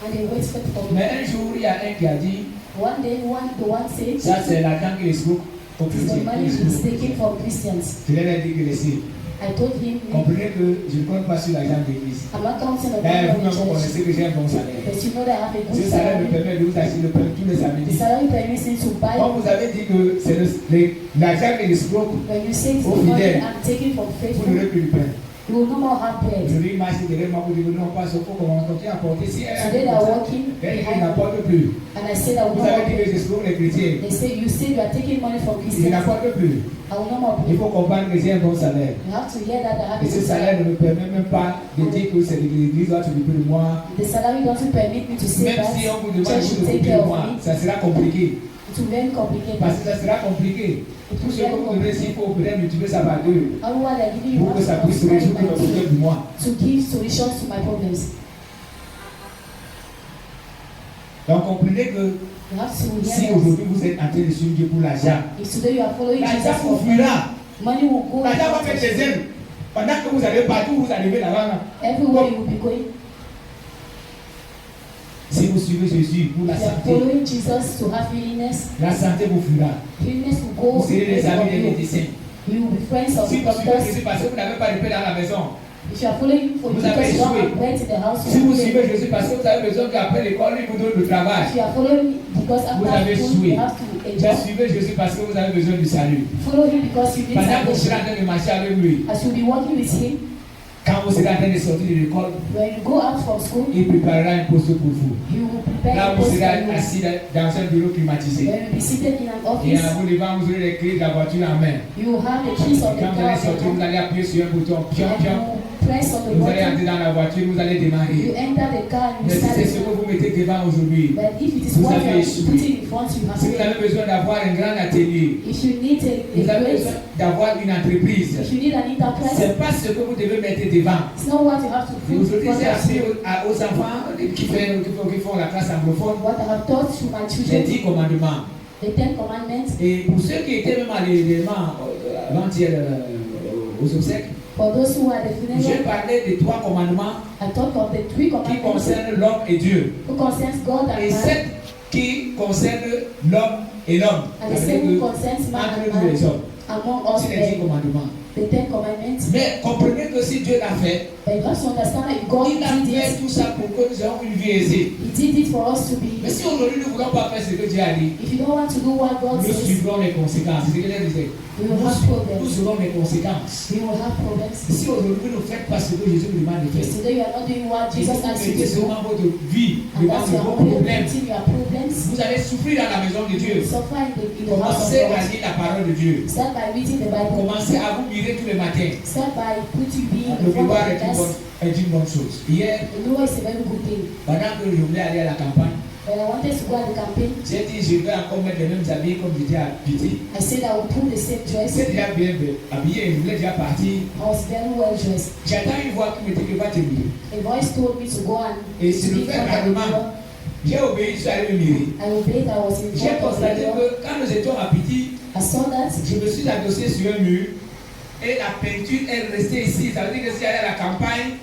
and they waited for me. Mais un jour, il y a un qui a dit, One day, the one said, ça c'est l'argent que les scouts ont it is the money he's taking from Christians. Je leur ai dit que laissez. I told him, Comprenez que je ne compte pas sur l'argent de l'église. I'm not counting on Mais the vous-même, vous church, connaissez que j'ai un bon salaire. but you know that I have a Ce good salaire me salary. permet de vous acheter le pain tous les The samedis. salary permits me to buy. Quand vous avez dit que c'est l'argent que les scouts, When you say it's the Oh, money fidèle. I'm taking from vous faithful, n'aurez plus de pain. you will no more have bread. Aujourd'hui, il marche derrière moi pour dire que non, pas ce faut qu'on continue à porter. Si elle Today they are working elle behind me, n'apporte plus. and I said I will Vous no more avez dit pray. que je scouts les chrétiens. They say you say you are taking money from Je Christians. n'apporte plus. I will no more Il pray. faut comprendre que j'ai un bon salaire. You have to hear that I have a Et ce good salaire salary. ne me permet même pas de dire que c'est l'église doit s'occuper de moi. The salary doesn't permit me to say Même that si on vous demande church de should vous take occuper care de of moi, me. ça sera compliqué. It will be very complicated. Parce que ça sera compliqué. Tout ce que vous donnez, s'il faut peut-être multiplier ça par deux Otherwise, I give you pour que ça puisse résoudre le problème du mois. to give solutions to my problems. Donc comprenez que You have to si hear that. aujourd'hui vous êtes en train de suivre Dieu pour l'argent, If today you are following l'argent Jesus vous for fuira. money will go L'argent va faire des ailes. Pendant que vous allez partout, vous arrivez là-bas. everywhere you will be going. Si vous suivez Jésus pour la If you are santé, following Jesus to have willingness, la santé vous fuira. willingness will go Vous serez les away amis from des you. médecins. You will be friends of Si vous suivez doctors. Jésus parce que vous n'avez pas de paix dans la maison, If you are following for Vous because avez you don't échoué. have bread in the house, si you vous will pray. suivez Jésus parce que vous avez besoin qu'après l'école, il vous donne le travail, If you are following because Vous after avez school échoué. you have to a Mais job. suivez Jésus parce que vous avez besoin du salut. Follow him because you need Pendant que vous serez en salvation. train de marcher avec lui, As you be walking with him, quand vous serez en train de sortir de l'école, when you go out from school, il préparera un poste pour vous. he will prepare Là, a vous post for serez you. assis dans un bureau climatisé. When you be seated in an Et office, en vous levant, vous aurez les clés de la voiture en main. you will have the keys of the Quand vous car allez sortir, vous and allez appuyer sur un bouton, pion, pion. you press on the Vous allez button, entrer dans la voiture, vous allez you démarrer. enter the car and Mais you si start c'est ce que it. vous mettez devant aujourd'hui, But if it is Vous what avez you are échoué. putting in front, you have si vous to. avez besoin d'avoir un grand atelier, If you need vous a avez great, besoin d'avoir une entreprise, if you need an enterprise, c'est pas ce que vous devez mettre devant. it's not what you have to Et put in aujourd'hui, front j'ai of appris you. aux enfants qui font la classe anglophone What I have taught to my les children, 10 commandements. the 10 commandments. Et pour ceux qui étaient même à l'élément avant-hier aux obsèques, For those who are the j'ai funeral, parlé des 3 commandements I talk of the 3 qui commandments concernent l'homme et Dieu. who concerns God and Et man, 7 qui concernent l'homme et l'homme. and the Ça veut dire 7 who que concerns man entre and nous les man hommes. among us C'est les 10 men. commandements. The 10 commandments. Mais comprenez que si Dieu l'a fait, But you have to understand that God il a did fait it. tout ça pour que nous ayons une vie aisée. He did it for us to Mais be. si aujourd'hui nous ne voulons pas faire ce que Dieu a dit, If you don't want to do what God nous says, suivrons les conséquences. C'est ce que je disais. we will have Nous problems. aurons les conséquences. We will have problems. Si aujourd'hui vous ne faites pas ce que Jésus vous demande de If faire, today you are not doing what si vous Jesus asked you mettez to do, seulement votre vie and devant that's de your vos only problèmes, putting your problems, vous allez souffrir dans la maison de Dieu. suffer in the house of Commencez à God. lire la parole de Dieu. Start by reading the Bible. Commencez à vous mirer tous les matins. Start by putting being Le in front devoir of est others. une bonne chose. Hier, You know it's a very good thing. pendant que je voulais aller à la campagne, When I wanted to go at the campaign, j'ai dit je vais encore mettre les mêmes habits comme j'étais habillé. I said I would put the same dress. J'étais déjà bien habillé, je voulais déjà partir. I was very well dressed. J'attends une voix qui me dit que va te mirer. A voice told me to go and Et to c'est be le in fait front of the rapidement. mirror. J'ai obéi, je suis allé me mirer. I obeyed. I was in J'ai front of the constaté mirror. que quand nous étions à Petit, I saw that. je me suis adossé sur un mur et la peinture est restée ici. Ça veut dire que si j'allais à la campagne,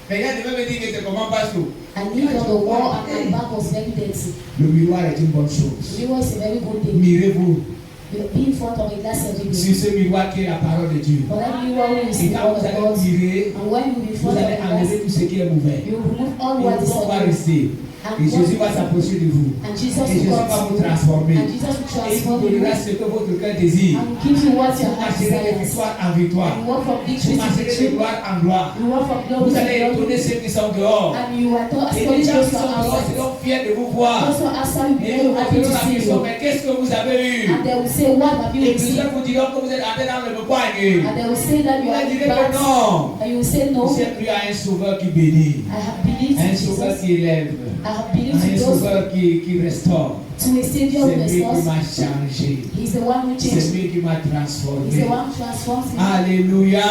mais il y a de me dire que c'est comment passe tout. I kneeled on the wall and my back was very dirty. Le miroir est une bonne The chose. mirror is a very good thing. Mirez-vous You be in front of a glass every sur day. ce miroir qui est la parole de Dieu. For that mirror who is Et the quand word vous of allez God, vous mirer, and when you be in vous front of allez the glass, enlever tout ce qui est mauvais. you remove all Et what le is corps va ugly. rester. Et Jésus va s'approcher de vous. And Jesus Et Jésus will va come vous to you. transformer. And Jesus will Et il vous transform you. donnera ce que votre cœur désire. And will give you what your Vous heart marcherez de desires. victoire en victoire. And you walk from Vous victory to marcherez de victory. gloire en gloire. You walk from glory Vous to allez étonner glory. ceux qui sont dehors. And you are Et les astonished gens those qui who sont are dehors outside. seront fiers de vous voir. Those who are outside will be Et very vous happy poserez to la see question, you. mais qu'est-ce que vous avez eu? And they will say, what have you Et received? plusieurs vous diront que vous êtes entré dans le poignet. And they will say that you Vous are direz in que bad. non. And you will say no. J'ai cru à un sauveur qui bénit. I have believed in Un sauveur Jesus. qui élève. I have believed Un in those sauveur qui restaure. to a Savior C'est who lui qui restores. m'a changé. He's the one who C'est changed. lui qui m'a He's the transformé. one who transforms me. Alléluia.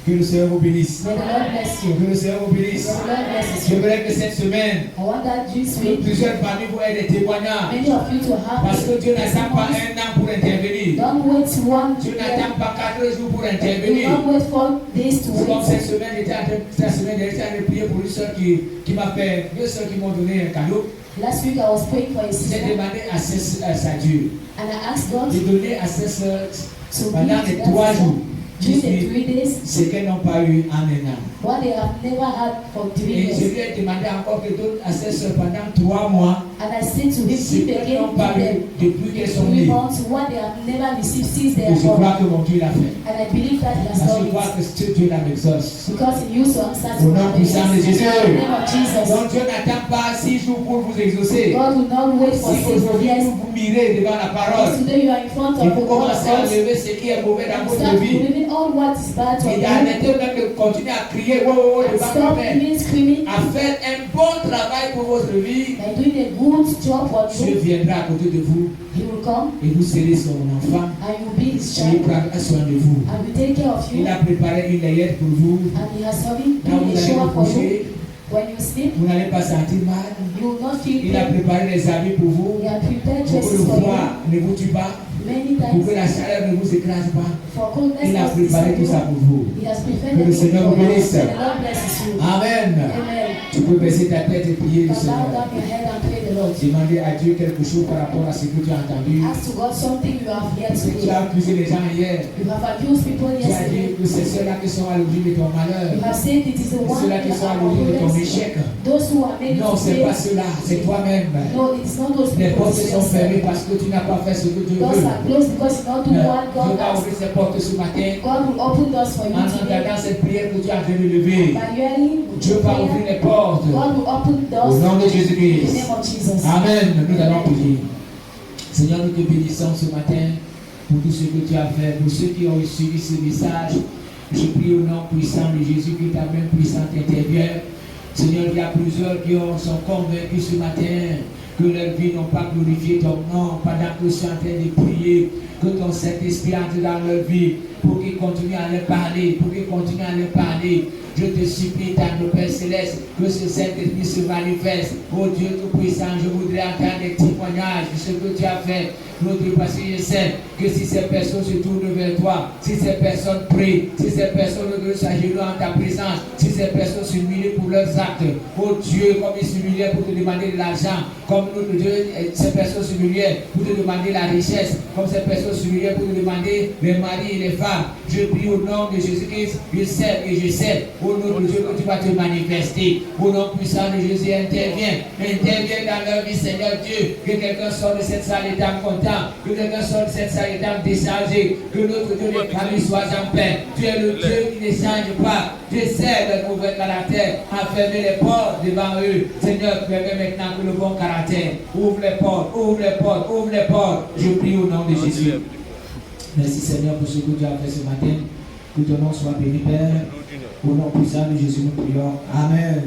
Que le Seigneur vous bénisse. May the Lord bless you. Que le Seigneur vous May bénisse. the Lord bless you. J'aimerais que cette semaine, I want that this que week, plusieurs parmi vous aient des témoignages. many of you to have Parce que Dieu n'attend pas testimonies. un an pour intervenir. Don't wait one Dieu year. n'attend pas 4 jours pour Do intervenir. not wait 4 days to Comme cette wait. semaine, cette semaine, j'étais en train de prier pour une soeur qui m'a fait, 2 soeurs qui m'ont donné un cadeau. Last week I was praying for a J'ai sister demandé à sa Dieu and I asked God de donner à ces soeurs to pendant give les to 3 that jours sister during the qui 3 days ce qu'elles n'ont pas eu en un an. what they have never had for 3 Et je years. lui ai demandé encore que donne à ces soeurs pendant 3 mois And I said to him, ce keep qu'elles again n'ont pas give eu them depuis qu'elles sont 3 nées. months what they have never received since they Et are je crois born. que mon Dieu l'a fait. And I believe that he has Parce que done je crois it que ce Dieu la m'exauce. because he used to answer Au to nom my puissant de prayers. Jésus. In the name of Jesus. Donc Dieu n'attend pas 6 jours pour vous exaucer. God will not wait for Si 6 aujourd'hui years. vous mirez devant la Because parole, today you are in front et of the vous word of commencez à God. lever ce qui est mauvais dans And votre start vie, believing all what is bad for et you. d'arrêter même de continuer à crier wow, And devant stop toi-même, even screaming à faire un bon travail pour votre vie, by doing a good job for Dieu you. viendra à côté de vous He will come et vous serez son enfant and you will be his et il child prendra soin de vous. and will take care of you. Il a préparé une layette pour vous. And he has already Quand been vous a allez shower vous for you. coucher, When you sleep, vous n'allez pas sentir mal. you will not feel Il a pain. préparé les habits pour vous. He has prepared Pour que dresses le for froid you ne vous tue pas, many pour times. que la chaleur ne vous écrase pas. For coldness Il a not préparé tout ça disappear. pour vous. He has prepared Que le everything Seigneur for vous you. bénisse. May the Lord bless you. Amen. Amen. Tu peux baisser ta tête et prier le But bow Seigneur. down your head and pray the Lord. Demander à Dieu quelque chose par rapport à ce que tu as entendu. Ask to God something you have yet to Tu hear. as accusé les gens hier. You have accused people Tu as dit yesterday. que c'est ceux-là qui sont à l'origine de ton malheur. You have said it is the C'est one ceux-là qui that sont à are l'origine de ton problems. échec. Those who are made Non, to c'est pas fail. cela, c'est toi-même. No, it's not those Les people. portes It's sont fermées yourself. parce que tu n'as pas fait ce que Dieu Doors veut. are closed because you don't do what Dieu God va asks. ouvrir ses portes ce matin God will open doors for you en today. entendant cette prière que tu as en train de lever. By hearing Dieu va ouvrir prayer, les portes. God will open doors Au nom de in the Jésus-Christ. name of Jesus. Amen. Nous allons prier. Seigneur, nous te bénissons ce matin pour tout ce que tu as fait. Pour ceux qui ont suivi ce message, je prie au nom puissant de Jésus que ta main puissante intervienne. Seigneur, il y a plusieurs qui sont convaincus ce matin que leur vie n'ont pas glorifié ton nom pendant que je suis en train de prier, que ton Saint-Esprit entre dans leur vie pour qu'ils continuent à leur parler, pour qu'ils continuent à leur parler. Je te supplie, tendre Père Céleste, que ce Saint-Esprit se manifeste. Oh Dieu Tout-Puissant, je voudrais entendre des témoignages de ce que tu as fait. Notre Dieu, parce que je sais que si ces personnes se tournent vers toi, si ces personnes prient, si ces personnes s'agenouillent en ta présence, si ces personnes s'humilient pour leurs actes, oh Dieu, comme ils s'humiliaient pour te demander de l'argent, comme notre Dieu, ces personnes s'humiliaient pour te demander la richesse, comme ces personnes s'humiliaient pour te demander les maris et les femmes. Je prie au nom de Jésus-Christ, je sais, au nom de Dieu, que tu vas te manifester. Au nom puissant de Jésus, interviens dans leur vie, Seigneur Dieu, que quelqu'un sorte de cette salle étant content, que quelqu'un sorte de cette salle étant déchargé, que notre Dieu, les familles soient en paix. Tu es le Dieu qui ne change pas. Tu sais de mauvais caractère, enfermer les portes devant eux. Seigneur, permets maintenant que le bon caractère ouvre les portes, ouvre les portes, ouvre les portes. Je prie au nom de Jésus. Merci Seigneur pour ce que tu as fait ce matin. Que ton nom soit béni, Père. Au nom puissant de Jésus, nous prions. Amen.